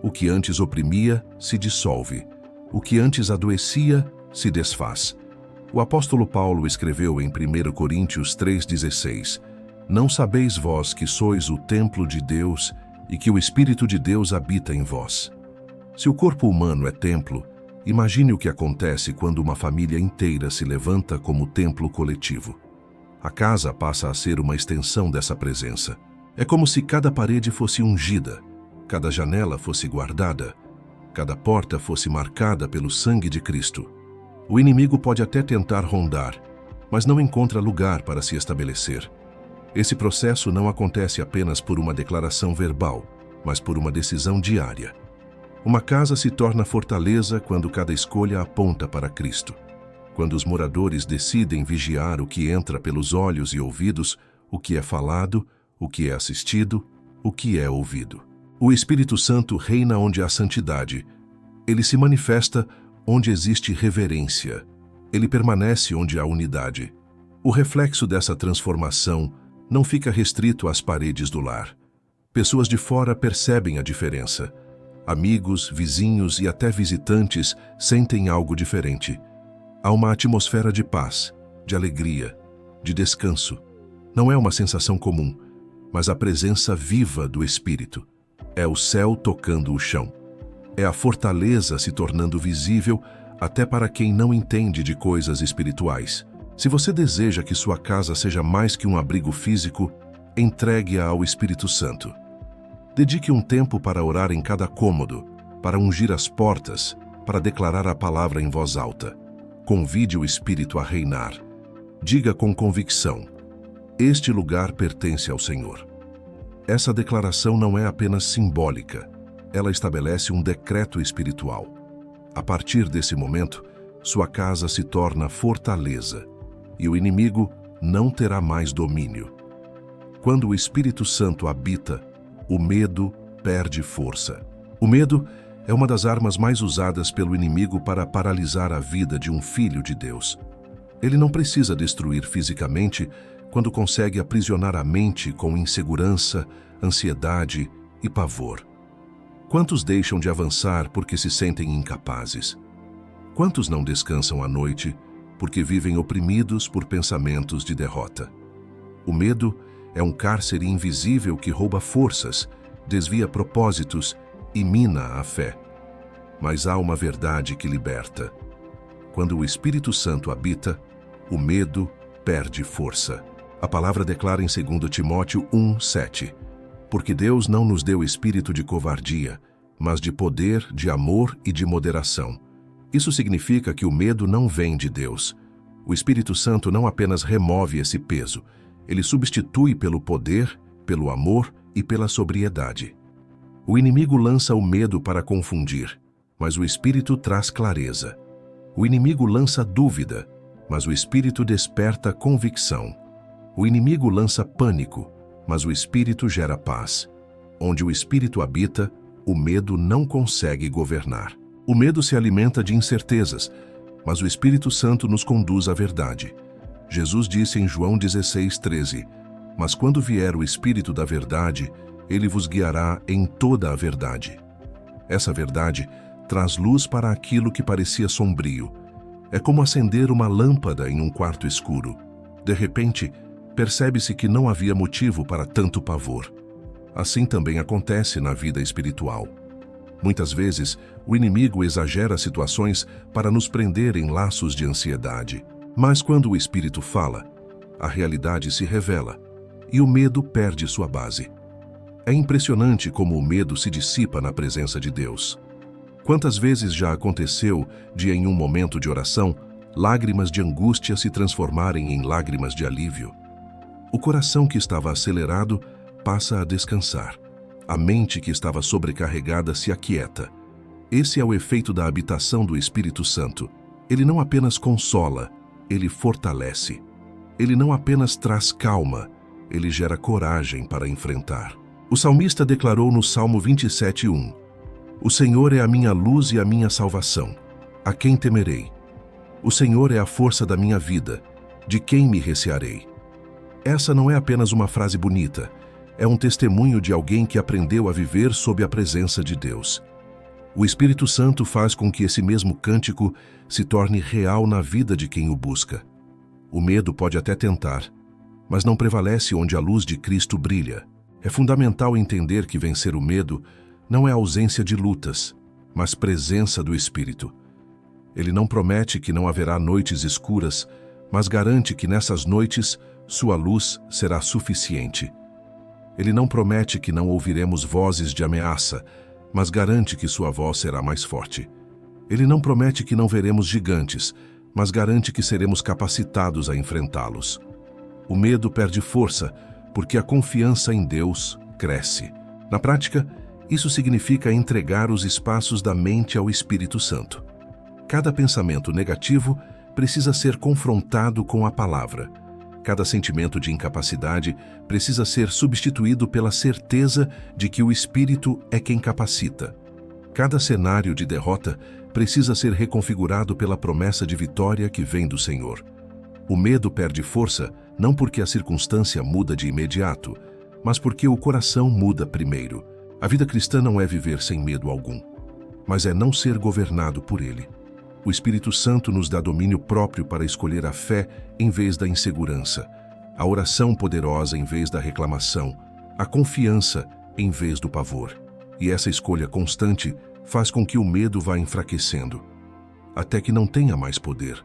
O que antes oprimia se dissolve. O que antes adoecia se desfaz. O apóstolo Paulo escreveu em 1 Coríntios 3,16: Não sabeis vós que sois o templo de Deus e que o Espírito de Deus habita em vós. Se o corpo humano é templo, imagine o que acontece quando uma família inteira se levanta como templo coletivo. A casa passa a ser uma extensão dessa presença. É como se cada parede fosse ungida, cada janela fosse guardada, cada porta fosse marcada pelo sangue de Cristo. O inimigo pode até tentar rondar, mas não encontra lugar para se estabelecer. Esse processo não acontece apenas por uma declaração verbal, mas por uma decisão diária. Uma casa se torna fortaleza quando cada escolha aponta para Cristo. Quando os moradores decidem vigiar o que entra pelos olhos e ouvidos, o que é falado, o que é assistido, o que é ouvido. O Espírito Santo reina onde há santidade. Ele se manifesta onde existe reverência. Ele permanece onde há unidade. O reflexo dessa transformação não fica restrito às paredes do lar. Pessoas de fora percebem a diferença. Amigos, vizinhos e até visitantes sentem algo diferente. Há uma atmosfera de paz, de alegria, de descanso. Não é uma sensação comum, mas a presença viva do Espírito. É o céu tocando o chão. É a fortaleza se tornando visível até para quem não entende de coisas espirituais. Se você deseja que sua casa seja mais que um abrigo físico, entregue-a ao Espírito Santo. Dedique um tempo para orar em cada cômodo, para ungir as portas, para declarar a palavra em voz alta. Convide o Espírito a reinar. Diga com convicção: este lugar pertence ao Senhor. Essa declaração não é apenas simbólica, ela estabelece um decreto espiritual. A partir desse momento, sua casa se torna fortaleza e o inimigo não terá mais domínio. Quando o Espírito Santo habita, o medo perde força. O medo é uma das armas mais usadas pelo inimigo para paralisar a vida de um filho de Deus. Ele não precisa destruir fisicamente quando consegue aprisionar a mente com insegurança, ansiedade e pavor. Quantos deixam de avançar porque se sentem incapazes? Quantos não descansam à noite porque vivem oprimidos por pensamentos de derrota? O medo é um cárcere invisível que rouba forças, desvia propósitos e mina a fé. Mas há uma verdade que liberta. Quando o Espírito Santo habita, o medo perde força. A palavra declara em 2 Timóteo 1:7, porque Deus não nos deu espírito de covardia, mas de poder, de amor e de moderação. Isso significa que o medo não vem de Deus. O Espírito Santo não apenas remove esse peso, ele substitui pelo poder, pelo amor e pela sobriedade. O inimigo lança o medo para confundir, mas o Espírito traz clareza. O inimigo lança dúvida, mas o Espírito desperta convicção. O inimigo lança pânico, mas o Espírito gera paz. Onde o Espírito habita, o medo não consegue governar. O medo se alimenta de incertezas, mas o Espírito Santo nos conduz à verdade. Jesus disse em João 16:13, "Mas quando vier o Espírito da verdade, ele vos guiará em toda a verdade." Essa verdade traz luz para aquilo que parecia sombrio. É como acender uma lâmpada em um quarto escuro. De repente, percebe-se que não havia motivo para tanto pavor. Assim também acontece na vida espiritual. Muitas vezes, o inimigo exagera situações para nos prender em laços de ansiedade. Mas quando o Espírito fala, a realidade se revela e o medo perde sua base. É impressionante como o medo se dissipa na presença de Deus. Quantas vezes já aconteceu de, em um momento de oração, lágrimas de angústia se transformarem em lágrimas de alívio? O coração que estava acelerado passa a descansar. A mente que estava sobrecarregada se aquieta. Esse é o efeito da habitação do Espírito Santo. Ele não apenas consola, ele fortalece. Ele não apenas traz calma, ele gera coragem para enfrentar. O salmista declarou no Salmo 27:1, "O Senhor é a minha luz e a minha salvação. A quem temerei? O Senhor é a força da minha vida. De quem me recearei?" Essa não é apenas uma frase bonita, é um testemunho de alguém que aprendeu a viver sob a presença de Deus. O Espírito Santo faz com que esse mesmo cântico se torne real na vida de quem o busca. O medo pode até tentar, mas não prevalece onde a luz de Cristo brilha. É fundamental entender que vencer o medo não é ausência de lutas, mas presença do Espírito. Ele não promete que não haverá noites escuras, mas garante que nessas noites sua luz será suficiente. Ele não promete que não ouviremos vozes de ameaça, mas garante que sua voz será mais forte. Ele não promete que não veremos gigantes, mas garante que seremos capacitados a enfrentá-los. O medo perde força, porque a confiança em Deus cresce. Na prática, isso significa entregar os espaços da mente ao Espírito Santo. Cada pensamento negativo precisa ser confrontado com a palavra. Cada sentimento de incapacidade precisa ser substituído pela certeza de que o Espírito é quem capacita. Cada cenário de derrota precisa ser reconfigurado pela promessa de vitória que vem do Senhor. O medo perde força não porque a circunstância muda de imediato, mas porque o coração muda primeiro. A vida cristã não é viver sem medo algum, mas é não ser governado por ele. O Espírito Santo nos dá domínio próprio para escolher a fé em vez da insegurança, a oração poderosa em vez da reclamação, a confiança em vez do pavor. E essa escolha constante faz com que o medo vá enfraquecendo, até que não tenha mais poder.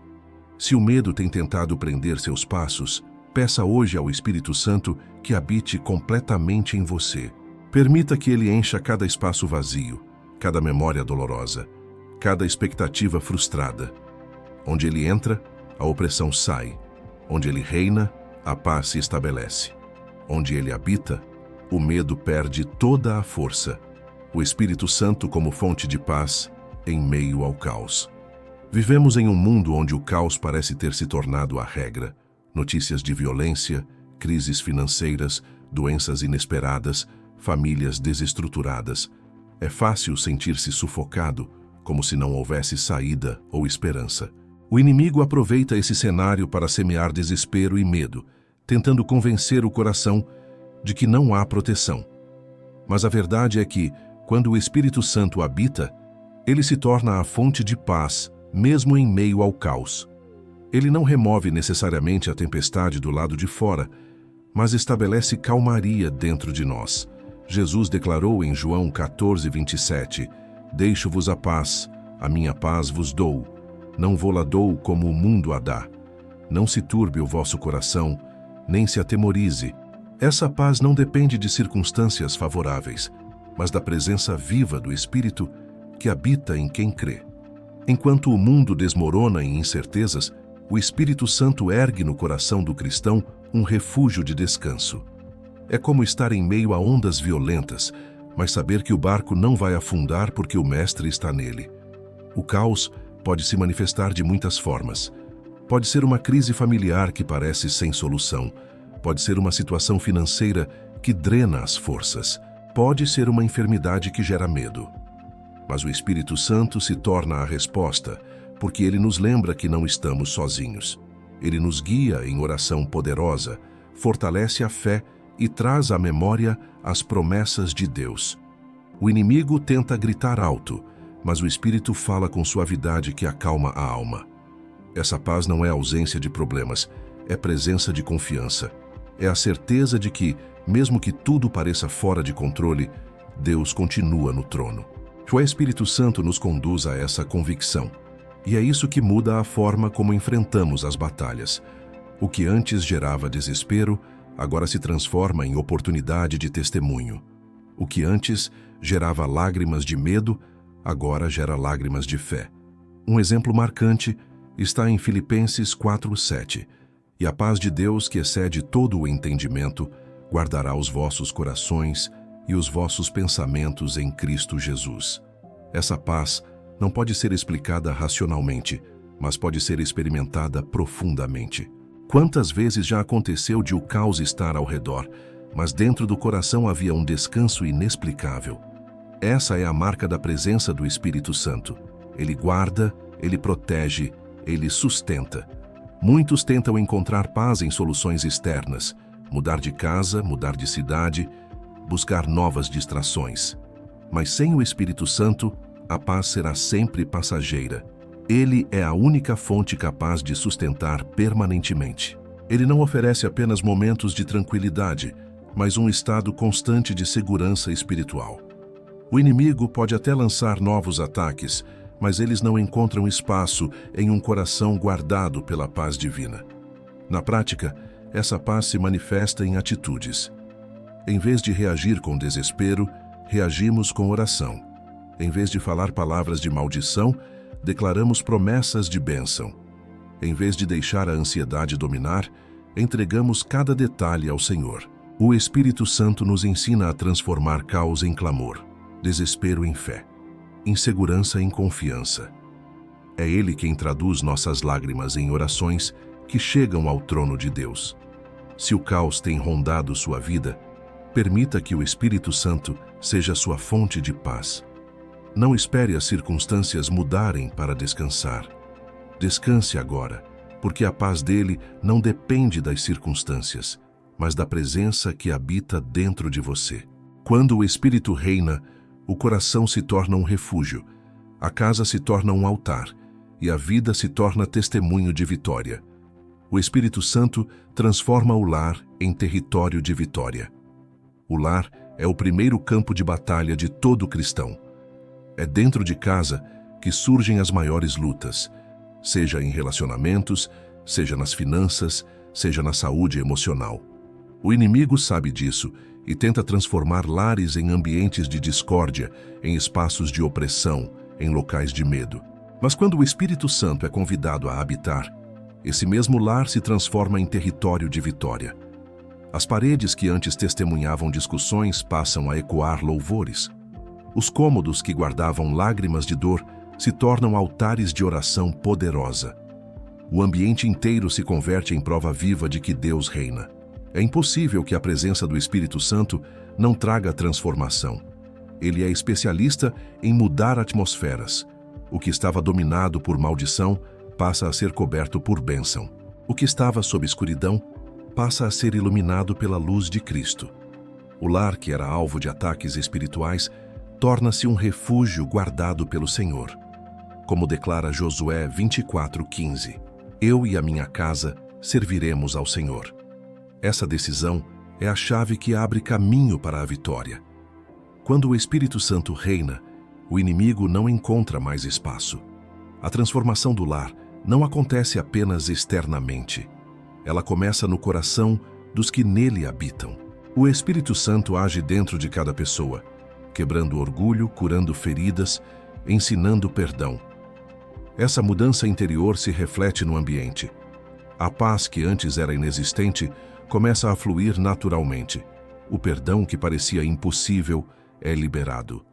Se o medo tem tentado prender seus passos, peça hoje ao Espírito Santo que habite completamente em você. Permita que ele encha cada espaço vazio, cada memória dolorosa, cada expectativa frustrada. Onde ele entra, a opressão sai. Onde ele reina, a paz se estabelece. Onde ele habita, o medo perde toda a força. O Espírito Santo como fonte de paz em meio ao caos. Vivemos em um mundo onde o caos parece ter se tornado a regra. Notícias de violência, crises financeiras, doenças inesperadas, famílias desestruturadas. É fácil sentir-se sufocado, como se não houvesse saída ou esperança. O inimigo aproveita esse cenário para semear desespero e medo, tentando convencer o coração de que não há proteção. Mas a verdade é que, quando o Espírito Santo habita, ele se torna a fonte de paz, mesmo em meio ao caos. Ele não remove necessariamente a tempestade do lado de fora, mas estabelece calmaria dentro de nós. Jesus declarou em João 14:27, "Deixo-vos a minha paz vos dou. Não vô-la dou como o mundo a dá. Não se turbe o vosso coração, nem se atemorize." Essa paz não depende de circunstâncias favoráveis, mas da presença viva do Espírito que habita em quem crê. Enquanto o mundo desmorona em incertezas, o Espírito Santo ergue no coração do cristão um refúgio de descanso. É como estar em meio a ondas violentas, mas saber que o barco não vai afundar porque o Mestre está nele. O caos pode se manifestar de muitas formas. Pode ser uma crise familiar que parece sem solução. Pode ser uma situação financeira que drena as forças. pode ser uma enfermidade que gera medo. Mas o Espírito Santo se torna a resposta, porque ele nos lembra que não estamos sozinhos. Ele nos guia em oração poderosa, fortalece a fé e traz à memória as promessas de Deus. O inimigo tenta gritar alto, mas o Espírito fala com suavidade que acalma a alma. Essa paz não é ausência de problemas, é presença de confiança. É a certeza de que, mesmo que tudo pareça fora de controle, Deus continua no trono. O Espírito Santo nos conduz a essa convicção. E é isso que muda a forma como enfrentamos as batalhas. O que antes gerava desespero, agora se transforma em oportunidade de testemunho. O que antes gerava lágrimas de medo, agora gera lágrimas de fé. Um exemplo marcante está em Filipenses 4:7. E a paz de Deus, que excede todo o entendimento, guardará os vossos corações e os vossos pensamentos em Cristo Jesus. Essa paz não pode ser explicada racionalmente, mas pode ser experimentada profundamente. Quantas vezes já aconteceu de o caos estar ao redor, mas dentro do coração havia um descanso inexplicável. Essa é a marca da presença do Espírito Santo. Ele guarda, ele protege, ele sustenta. Muitos tentam encontrar paz em soluções externas, mudar de casa, mudar de cidade, buscar novas distrações. Mas sem o Espírito Santo, a paz será sempre passageira. Ele é a única fonte capaz de sustentar permanentemente. Ele não oferece apenas momentos de tranquilidade, mas um estado constante de segurança espiritual. O inimigo pode até lançar novos ataques, mas eles não encontram espaço em um coração guardado pela paz divina. Na prática, essa paz se manifesta em atitudes. Em vez de reagir com desespero, reagimos com oração. Em vez de falar palavras de maldição, declaramos promessas de bênção. Em vez de deixar a ansiedade dominar, entregamos cada detalhe ao Senhor. O Espírito Santo nos ensina a transformar caos em clamor, desespero em fé, insegurança em confiança. É Ele quem traduz nossas lágrimas em orações que chegam ao trono de Deus. Se o caos tem rondado sua vida, permita que o Espírito Santo seja sua fonte de paz. Não espere as circunstâncias mudarem para descansar. Descanse agora, porque a paz dele não depende das circunstâncias, mas da presença que habita dentro de você. Quando o Espírito reina, o coração se torna um refúgio, a casa se torna um altar e a vida se torna testemunho de vitória. O Espírito Santo transforma o lar em território de vitória. O lar é o primeiro campo de batalha de todo cristão. É dentro de casa que surgem as maiores lutas, seja em relacionamentos, seja nas finanças, seja na saúde emocional. O inimigo sabe disso e tenta transformar lares em ambientes de discórdia, em espaços de opressão, em locais de medo. Mas quando o Espírito Santo é convidado a habitar, esse mesmo lar se transforma em território de vitória. As paredes que antes testemunhavam discussões passam a ecoar louvores. Os cômodos que guardavam lágrimas de dor se tornam altares de oração poderosa. O ambiente inteiro se converte em prova viva de que Deus reina. É impossível que a presença do Espírito Santo não traga transformação. Ele é especialista em mudar atmosferas. O que estava dominado por maldição passa a ser coberto por bênção. O que estava sob escuridão passa a ser iluminado pela luz de Cristo. O lar, que era alvo de ataques espirituais, torna-se um refúgio guardado pelo Senhor. Como declara Josué 24:15, eu e a minha casa serviremos ao Senhor. Essa decisão é a chave que abre caminho para a vitória. Quando o Espírito Santo reina, o inimigo não encontra mais espaço. A transformação do lar não acontece apenas externamente. Ela começa no coração dos que nele habitam. O Espírito Santo age dentro de cada pessoa, quebrando orgulho, curando feridas, ensinando perdão. Essa mudança interior se reflete no ambiente. A paz que antes era inexistente começa a fluir naturalmente. O perdão que parecia impossível é liberado.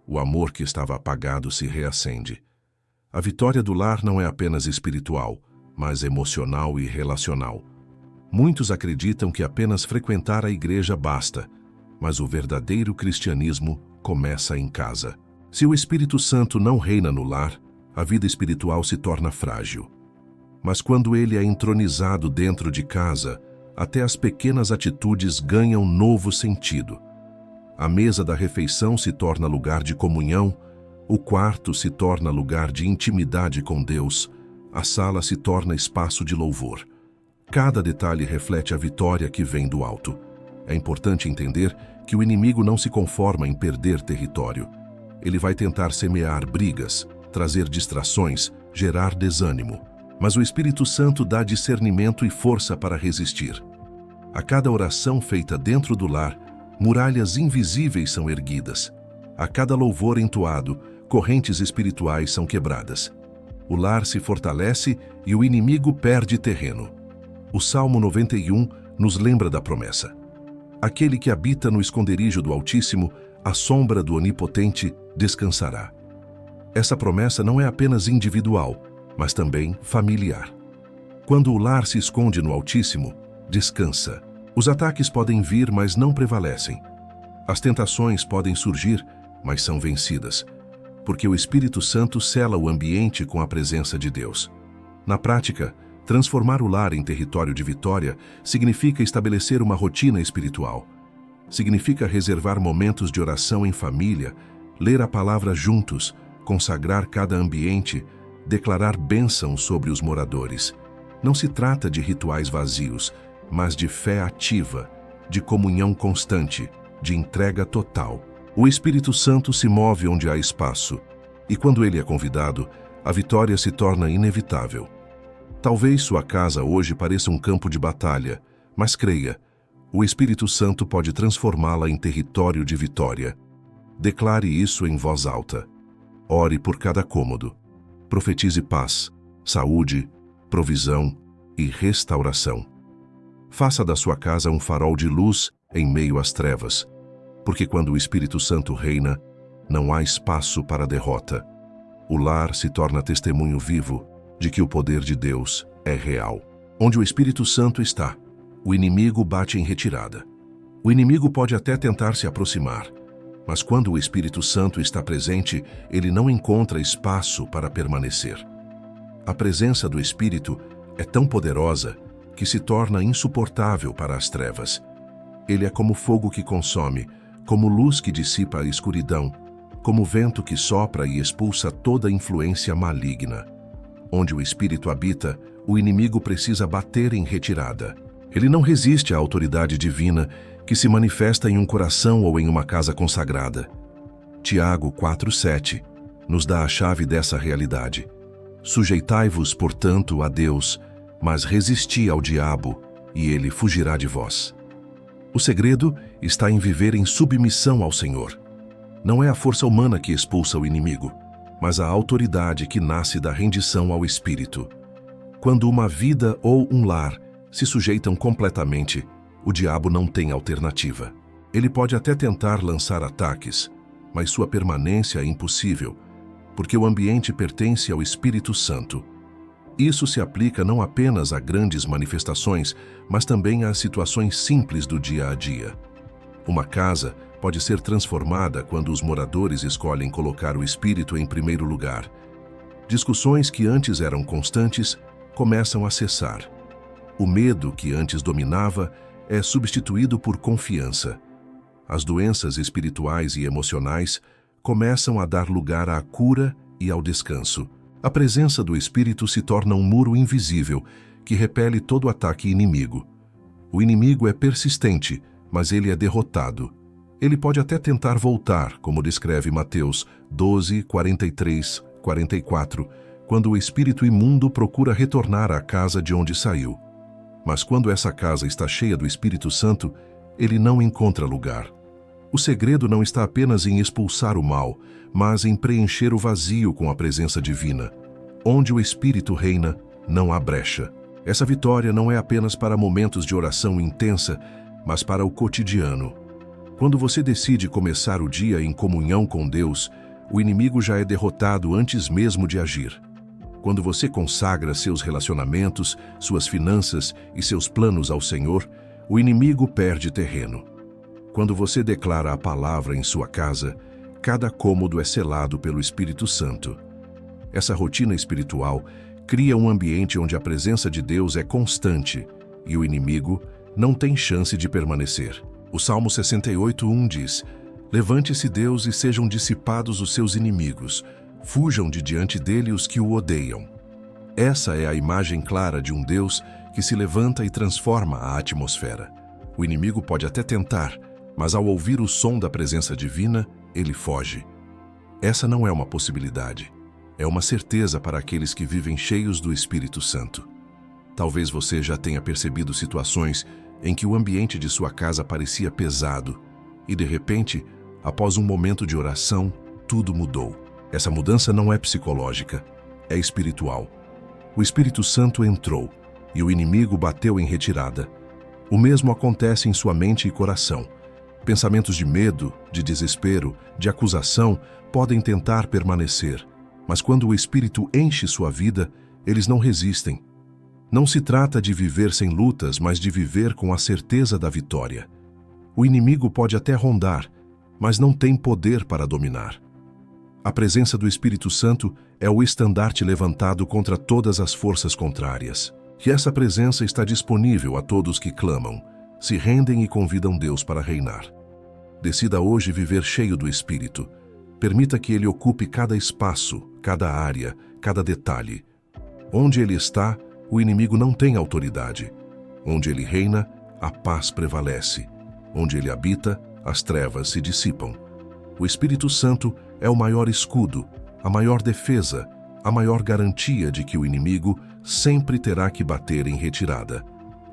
O amor que estava apagado se reacende. A vitória do lar não é apenas espiritual, mas emocional e relacional. Muitos acreditam que apenas frequentar a igreja basta, mas o verdadeiro cristianismo começa em casa. Se o Espírito Santo não reina no lar, a vida espiritual se torna frágil. Mas quando ele é entronizado dentro de casa, até as pequenas atitudes ganham novo sentido. A mesa da refeição se torna lugar de comunhão, o quarto se torna lugar de intimidade com Deus, a sala se torna espaço de louvor. Cada detalhe reflete a vitória que vem do alto. É importante entender que o inimigo não se conforma em perder território. Ele vai tentar semear brigas, trazer distrações, gerar desânimo. Mas o Espírito Santo dá discernimento e força para resistir. A cada oração feita dentro do lar, muralhas invisíveis são erguidas. A cada louvor entoado, correntes espirituais são quebradas. O lar se fortalece e o inimigo perde terreno. O Salmo 91 nos lembra da promessa. Aquele que habita no esconderijo do Altíssimo, à sombra do Onipotente, descansará. Essa promessa não é apenas individual, mas também familiar. Quando o lar se esconde no Altíssimo, descansa. Os ataques podem vir, mas não prevalecem. As tentações podem surgir, mas são vencidas, porque o Espírito Santo sela o ambiente com a presença de Deus. Na prática, transformar o lar em território de vitória significa estabelecer uma rotina espiritual. Significa reservar momentos de oração em família, ler a palavra juntos, consagrar cada ambiente, declarar bênção sobre os moradores. Não se trata de rituais vazios, mas de fé ativa, de comunhão constante, de entrega total. O Espírito Santo se move onde há espaço, e quando ele é convidado, a vitória se torna inevitável. Talvez sua casa hoje pareça um campo de batalha, mas creia, o Espírito Santo pode transformá-la em território de vitória. Declare isso em voz alta. Ore por cada cômodo. Profetize paz, saúde, provisão e restauração. Faça da sua casa um farol de luz em meio às trevas, porque quando o Espírito Santo reina, não há espaço para derrota. O lar se torna testemunho vivo de que o poder de Deus é real. Onde o Espírito Santo está, o inimigo bate em retirada. O inimigo pode até tentar se aproximar, mas quando o Espírito Santo está presente, ele não encontra espaço para permanecer. A presença do Espírito é tão poderosa que se torna insuportável para as trevas. Ele é como fogo que consome, como luz que dissipa a escuridão, como vento que sopra e expulsa toda influência maligna. Onde o Espírito habita, o inimigo precisa bater em retirada. Ele não resiste à autoridade divina que se manifesta em um coração ou em uma casa consagrada. Tiago 4:7 nos dá a chave dessa realidade. Sujeitai-vos, portanto, a Deus, mas resisti ao diabo, e ele fugirá de vós. O segredo está em viver em submissão ao Senhor. Não é a força humana que expulsa o inimigo, mas a autoridade que nasce da rendição ao Espírito. Quando uma vida ou um lar se sujeitam completamente, o diabo não tem alternativa. Ele pode até tentar lançar ataques, mas sua permanência é impossível, porque o ambiente pertence ao Espírito Santo. Isso se aplica não apenas a grandes manifestações, mas também às situações simples do dia a dia. Uma casa pode ser transformada quando os moradores escolhem colocar o Espírito em primeiro lugar. Discussões que antes eram constantes começam a cessar. O medo que antes dominava é substituído por confiança. As doenças espirituais e emocionais começam a dar lugar à cura e ao descanso. A presença do Espírito se torna um muro invisível que repele todo ataque inimigo. O inimigo é persistente, mas ele é derrotado. Ele pode até tentar voltar, como descreve Mateus 12, 43, 44, quando o espírito imundo procura retornar à casa de onde saiu. Mas quando essa casa está cheia do Espírito Santo, ele não encontra lugar. O segredo não está apenas em expulsar o mal, mas em preencher o vazio com a presença divina. Onde o Espírito reina, não há brecha. Essa vitória não é apenas para momentos de oração intensa, mas para o cotidiano. Quando você decide começar o dia em comunhão com Deus, o inimigo já é derrotado antes mesmo de agir. Quando você consagra seus relacionamentos, suas finanças e seus planos ao Senhor, o inimigo perde terreno. Quando você declara a palavra em sua casa, cada cômodo é selado pelo Espírito Santo. Essa rotina espiritual cria um ambiente onde a presença de Deus é constante e o inimigo não tem chance de permanecer. O Salmo 68:1 diz: Levante-se Deus e sejam dissipados os seus inimigos, fujam de diante dele os que o odeiam. Essa é a imagem clara de um Deus que se levanta e transforma a atmosfera. O inimigo pode até tentar, mas ao ouvir o som da presença divina, ele foge. Essa não é uma possibilidade, é uma certeza para aqueles que vivem cheios do Espírito Santo. Talvez você já tenha percebido situações em que o ambiente de sua casa parecia pesado e, de repente, após um momento de oração, tudo mudou. Essa mudança não é psicológica, é espiritual. O Espírito Santo entrou e o inimigo bateu em retirada. O mesmo acontece em sua mente e coração. Pensamentos de medo, de desespero, de acusação podem tentar permanecer, mas quando o Espírito enche sua vida, eles não resistem. Não se trata de viver sem lutas, mas de viver com a certeza da vitória. O inimigo pode até rondar, mas não tem poder para dominar. A presença do Espírito Santo é o estandarte levantado contra todas as forças contrárias. E essa presença está disponível a todos que clamam, se rendem e convidam Deus para reinar. Decida hoje viver cheio do Espírito. Permita que Ele ocupe cada espaço, cada área, cada detalhe. Onde Ele está, o inimigo não tem autoridade. Onde Ele reina, a paz prevalece. Onde Ele habita, as trevas se dissipam. O Espírito Santo é o maior escudo, a maior defesa, a maior garantia de que o inimigo sempre terá que bater em retirada.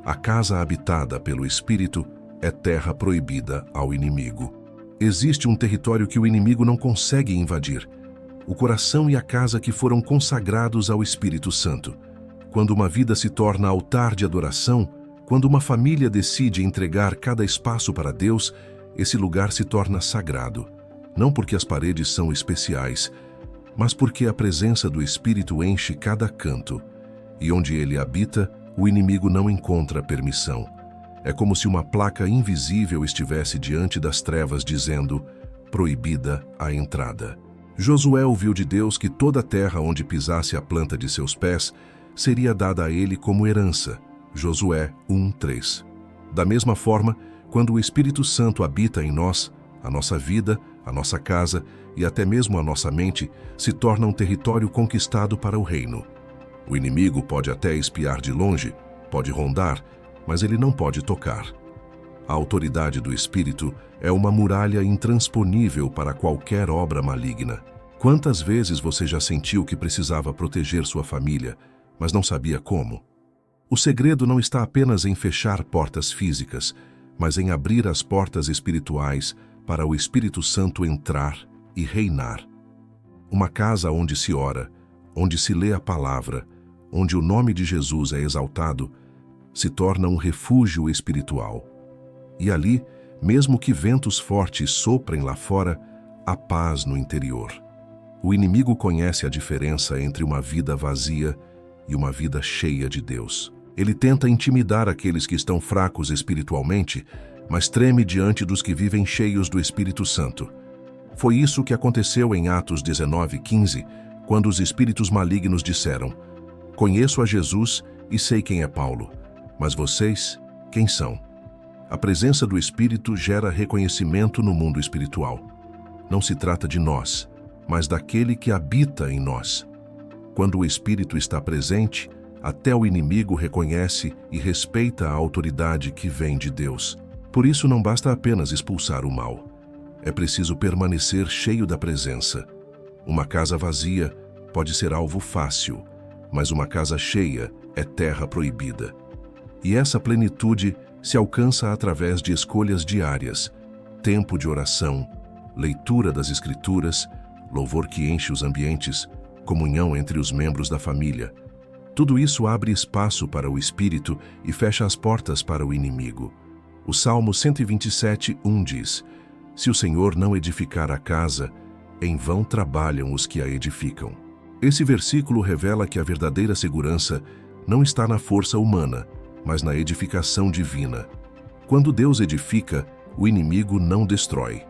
A casa habitada pelo Espírito é terra proibida ao inimigo. Existe um território que o inimigo não consegue invadir: o coração e a casa que foram consagrados ao Espírito Santo. Quando uma vida se torna altar de adoração, quando uma família decide entregar cada espaço para Deus, esse lugar se torna sagrado. Não porque as paredes são especiais, mas porque a presença do Espírito enche cada canto. E onde ele habita, o inimigo não encontra permissão. É como se uma placa invisível estivesse diante das trevas dizendo: proibida a entrada. Josué ouviu de Deus que toda a terra onde pisasse a planta de seus pés seria dada a ele como herança. Josué 1:3. Da mesma forma, quando o Espírito Santo habita em nós, a nossa vida, a nossa casa e até mesmo a nossa mente se torna um território conquistado para o reino. O inimigo pode até espiar de longe, pode rondar, mas ele não pode tocar. A autoridade do Espírito é uma muralha intransponível para qualquer obra maligna. Quantas vezes você já sentiu que precisava proteger sua família, mas não sabia como? O segredo não está apenas em fechar portas físicas, mas em abrir as portas espirituais para o Espírito Santo entrar e reinar. Uma casa onde se ora, onde se lê a palavra, onde o nome de Jesus é exaltado, se torna um refúgio espiritual. E ali, mesmo que ventos fortes soprem lá fora, há paz no interior. O inimigo conhece a diferença entre uma vida vazia e uma vida cheia de Deus. Ele tenta intimidar aqueles que estão fracos espiritualmente, mas treme diante dos que vivem cheios do Espírito Santo. Foi isso que aconteceu em Atos 19:15, quando os espíritos malignos disseram: Conheço a Jesus e sei quem é Paulo, mas vocês, quem são? A presença do Espírito gera reconhecimento no mundo espiritual. Não se trata de nós, mas daquele que habita em nós. Quando o Espírito está presente, até o inimigo reconhece e respeita a autoridade que vem de Deus. Por isso não basta apenas expulsar o mal. É preciso permanecer cheio da presença. Uma casa vazia pode ser alvo fácil, mas uma casa cheia é terra proibida. E essa plenitude se alcança através de escolhas diárias, tempo de oração, leitura das Escrituras, louvor que enche os ambientes, comunhão entre os membros da família. Tudo isso abre espaço para o Espírito e fecha as portas para o inimigo. O Salmo 127:1 diz: Se o Senhor não edificar a casa, em vão trabalham os que a edificam. Esse versículo revela que a verdadeira segurança não está na força humana, mas na edificação divina. Quando Deus edifica, o inimigo não destrói.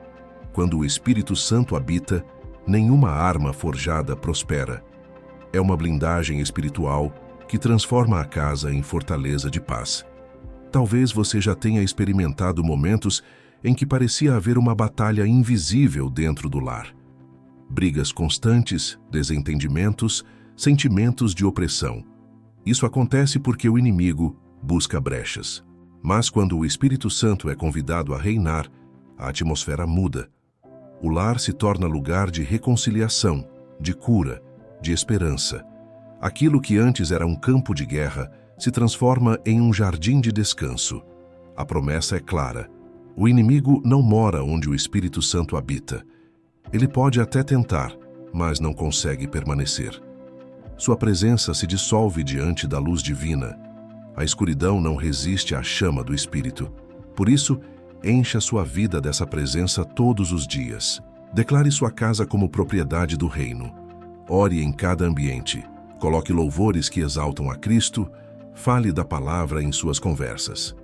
Quando o Espírito Santo habita, nenhuma arma forjada prospera. É uma blindagem espiritual que transforma a casa em fortaleza de paz. Talvez você já tenha experimentado momentos em que parecia haver uma batalha invisível dentro do lar. Brigas constantes, desentendimentos, sentimentos de opressão. Isso acontece porque o inimigo busca brechas. Mas quando o Espírito Santo é convidado a reinar, a atmosfera muda. O lar se torna lugar de reconciliação, de cura, de esperança. Aquilo que antes era um campo de guerra se transforma em um jardim de descanso. A promessa é clara. O inimigo não mora onde o Espírito Santo habita. Ele pode até tentar, mas não consegue permanecer. Sua presença se dissolve diante da luz divina. A escuridão não resiste à chama do Espírito. Por isso, encha sua vida dessa presença todos os dias. Declare sua casa como propriedade do reino. Ore em cada ambiente. Coloque louvores que exaltam a Cristo. Fale da palavra em suas conversas.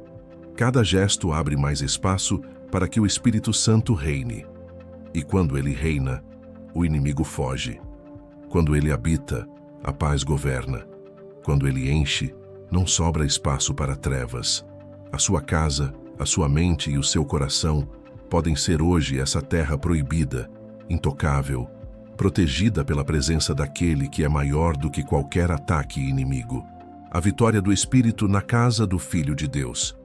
Cada gesto abre mais espaço para que o Espírito Santo reine. E quando ele reina, o inimigo foge. Quando ele habita, a paz governa. Quando ele enche, não sobra espaço para trevas. A sua casa, a sua mente e o seu coração podem ser hoje essa terra proibida, intocável, protegida pela presença daquele que é maior do que qualquer ataque inimigo. A vitória do Espírito na casa do Filho de Deus.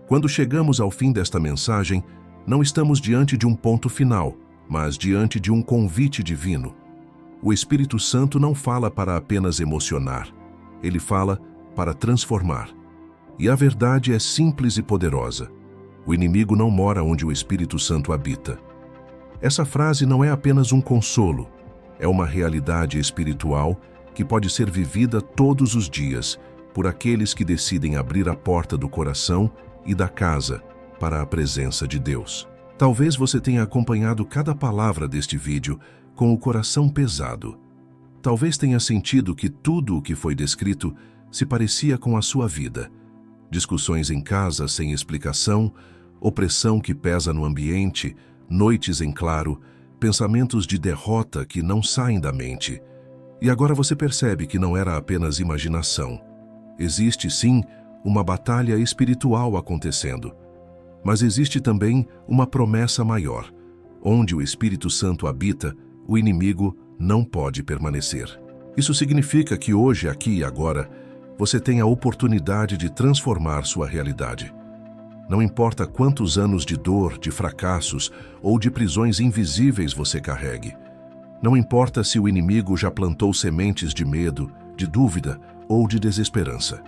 Quando chegamos ao fim desta mensagem, não estamos diante de um ponto final, mas diante de um convite divino. O Espírito Santo não fala para apenas emocionar, ele fala para transformar. E a verdade é simples e poderosa. O inimigo não mora onde o Espírito Santo habita. Essa frase não é apenas um consolo, é uma realidade espiritual que pode ser vivida todos os dias por aqueles que decidem abrir a porta do coração e da casa para a presença de Deus. Talvez você tenha acompanhado cada palavra deste vídeo com o coração pesado. Talvez tenha sentido que tudo o que foi descrito se parecia com a sua vida. Discussões em casa sem explicação, opressão que pesa no ambiente, noites em claro, pensamentos de derrota que não saem da mente. E agora você percebe que não era apenas imaginação. Existe, sim, uma batalha espiritual acontecendo. Mas existe também uma promessa maior. Onde o Espírito Santo habita, o inimigo não pode permanecer. Isso significa que hoje, aqui e agora, você tem a oportunidade de transformar sua realidade. Não importa quantos anos de dor, de fracassos ou de prisões invisíveis você carregue. Não importa se o inimigo já plantou sementes de medo, de dúvida ou de desesperança.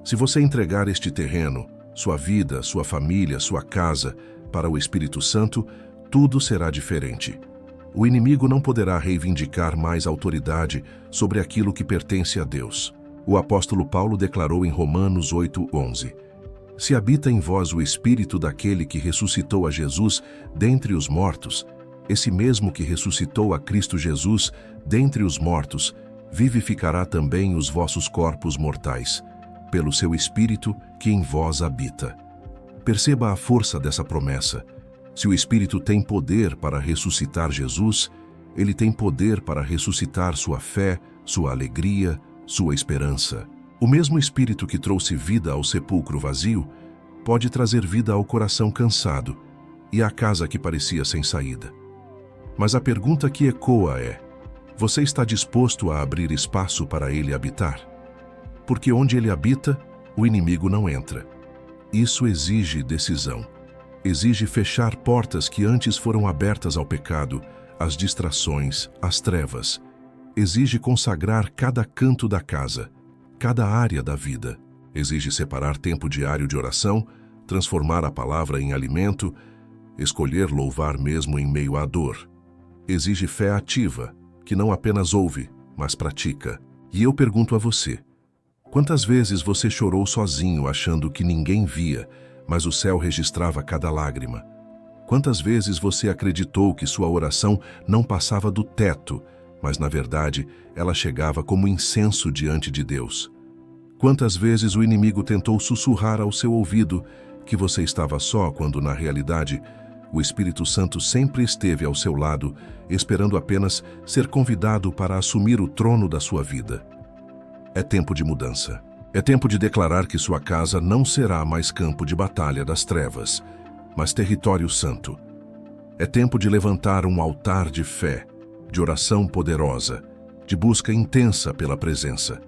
Se você entregar este terreno, sua vida, sua família, sua casa, para o Espírito Santo, tudo será diferente. O inimigo não poderá reivindicar mais autoridade sobre aquilo que pertence a Deus. O apóstolo Paulo declarou em Romanos 8:11: Se habita em vós o Espírito daquele que ressuscitou a Jesus dentre os mortos, esse mesmo que ressuscitou a Cristo Jesus dentre os mortos, vivificará também os vossos corpos mortais, pelo seu Espírito que em vós habita. Perceba a força dessa promessa. Se o Espírito tem poder para ressuscitar Jesus, ele tem poder para ressuscitar sua fé, sua alegria, sua esperança. O mesmo Espírito que trouxe vida ao sepulcro vazio pode trazer vida ao coração cansado e à casa que parecia sem saída. Mas a pergunta que ecoa é: você está disposto a abrir espaço para ele habitar? Porque onde ele habita, o inimigo não entra. Isso exige decisão. Exige fechar portas que antes foram abertas ao pecado, às distrações, às trevas. Exige consagrar cada canto da casa, cada área da vida. Exige separar tempo diário de oração, transformar a palavra em alimento, escolher louvar mesmo em meio à dor. Exige fé ativa, que não apenas ouve, mas pratica. E eu pergunto a você: quantas vezes você chorou sozinho achando que ninguém via, mas o céu registrava cada lágrima? Quantas vezes você acreditou que sua oração não passava do teto, mas na verdade ela chegava como incenso diante de Deus? Quantas vezes o inimigo tentou sussurrar ao seu ouvido que você estava só quando, na realidade, o Espírito Santo sempre esteve ao seu lado, esperando apenas ser convidado para assumir o trono da sua vida. É tempo de mudança. É tempo de declarar que sua casa não será mais campo de batalha das trevas, mas território santo. É tempo de levantar um altar de fé, de oração poderosa, de busca intensa pela presença.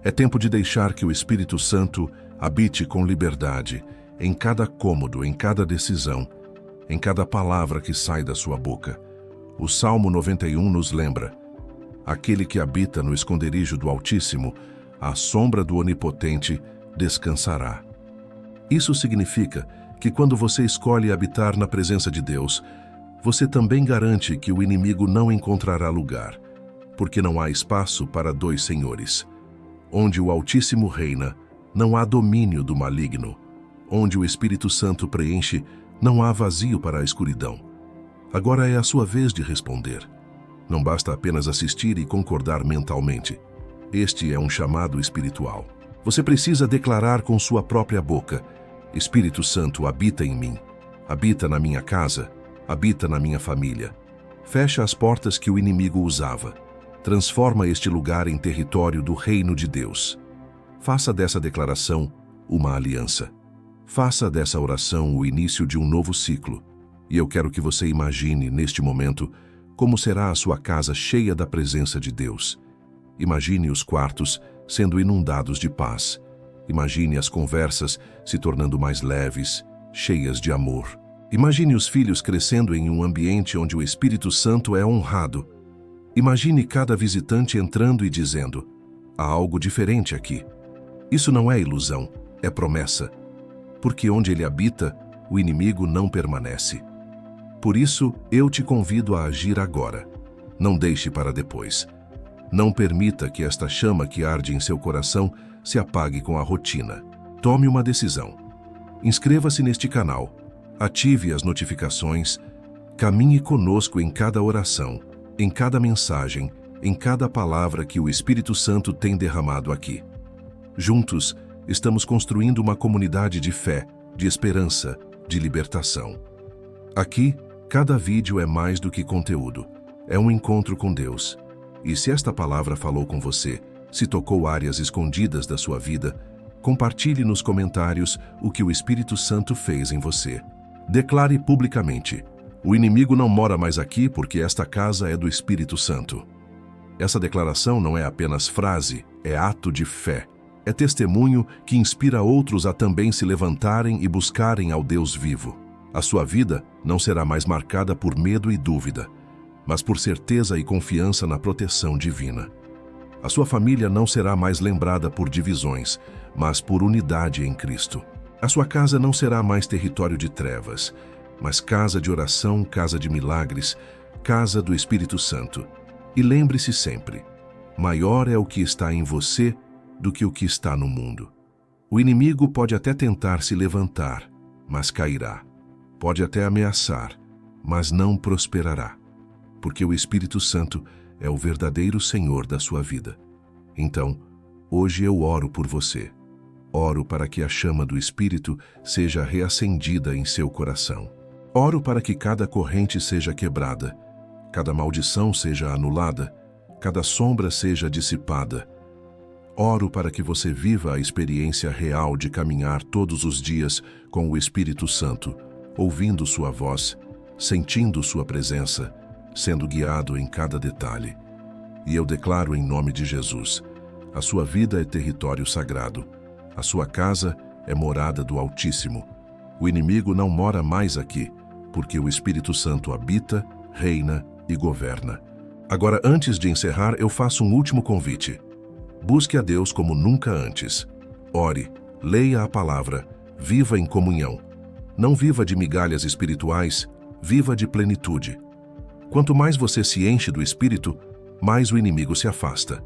É tempo de deixar que o Espírito Santo habite com liberdade em cada cômodo, em cada decisão, em cada palavra que sai da sua boca. O Salmo 91 nos lembra: aquele que habita no esconderijo do Altíssimo, à sombra do Onipotente, descansará. Isso significa que quando você escolhe habitar na presença de Deus, você também garante que o inimigo não encontrará lugar, porque não há espaço para dois senhores. Onde o Altíssimo reina, não há domínio do maligno. Onde o Espírito Santo preenche, não há vazio para a escuridão. Agora é a sua vez de responder. Não basta apenas assistir e concordar mentalmente. Este é um chamado espiritual. Você precisa declarar com sua própria boca: Espírito Santo habita em mim, habita na minha casa, habita na minha família. Fecha as portas que o inimigo usava. Transforma este lugar em território do reino de Deus. Faça dessa declaração uma aliança. Faça dessa oração o início de um novo ciclo. E eu quero que você imagine, neste momento, como será a sua casa cheia da presença de Deus. Imagine os quartos sendo inundados de paz. Imagine as conversas se tornando mais leves, cheias de amor. Imagine os filhos crescendo em um ambiente onde o Espírito Santo é honrado. Imagine cada visitante entrando e dizendo: há algo diferente aqui. Isso não é ilusão, é promessa. Porque onde ele habita, o inimigo não permanece. Por isso, eu te convido a agir agora. Não deixe para depois. Não permita que esta chama que arde em seu coração se apague com a rotina. Tome uma decisão. Inscreva-se neste canal. Ative as notificações. Caminhe conosco em cada oração, em cada mensagem, em cada palavra que o Espírito Santo tem derramado aqui. Juntos, estamos construindo uma comunidade de fé, de esperança, de libertação. Aqui, cada vídeo é mais do que conteúdo. É um encontro com Deus. E se esta palavra falou com você, se tocou áreas escondidas da sua vida, compartilhe nos comentários o que o Espírito Santo fez em você. Declare publicamente: o inimigo não mora mais aqui porque esta casa é do Espírito Santo. Essa declaração não é apenas frase, é ato de fé. É testemunho que inspira outros a também se levantarem e buscarem ao Deus vivo. A sua vida não será mais marcada por medo e dúvida, mas por certeza e confiança na proteção divina. A sua família não será mais lembrada por divisões, mas por unidade em Cristo. A sua casa não será mais território de trevas, mas casa de oração, casa de milagres, casa do Espírito Santo. E lembre-se sempre: maior é o que está em você do que o que está no mundo. O inimigo pode até tentar se levantar, mas cairá. Pode até ameaçar, mas não prosperará, porque o Espírito Santo é o verdadeiro Senhor da sua vida. Então, hoje eu oro por você. Oro para que a chama do Espírito seja reacendida em seu coração. Oro para que cada corrente seja quebrada, cada maldição seja anulada, cada sombra seja dissipada. Oro para que você viva a experiência real de caminhar todos os dias com o Espírito Santo, ouvindo sua voz, sentindo sua presença, sendo guiado em cada detalhe. E eu declaro em nome de Jesus: a sua vida é território sagrado, a sua casa é morada do Altíssimo. O inimigo não mora mais aqui, porque o Espírito Santo habita, reina e governa. Agora, antes de encerrar, eu faço um último convite. Busque a Deus como nunca antes. Ore, leia a palavra, viva em comunhão. Não viva de migalhas espirituais, viva de plenitude. Quanto mais você se enche do Espírito, mais o inimigo se afasta.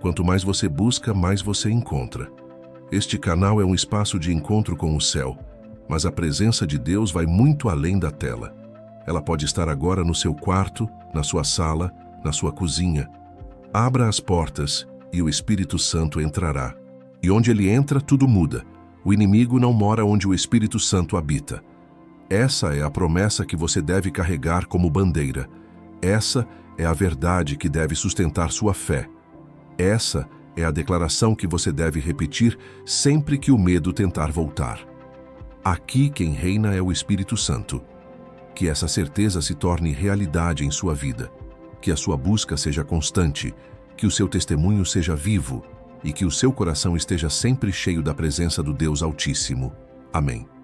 Quanto mais você busca, mais você encontra. Este canal é um espaço de encontro com o céu, mas a presença de Deus vai muito além da tela. Ela pode estar agora no seu quarto, na sua sala, na sua cozinha. Abra as portas e o Espírito Santo entrará. E onde ele entra, tudo muda. O inimigo não mora onde o Espírito Santo habita. Essa é a promessa que você deve carregar como bandeira. Essa é a verdade que deve sustentar sua fé. Essa é a declaração que você deve repetir sempre que o medo tentar voltar. Aqui quem reina é o Espírito Santo. Que essa certeza se torne realidade em sua vida. Que a sua busca seja constante, que o seu testemunho seja vivo e que o seu coração esteja sempre cheio da presença do Deus Altíssimo. Amém.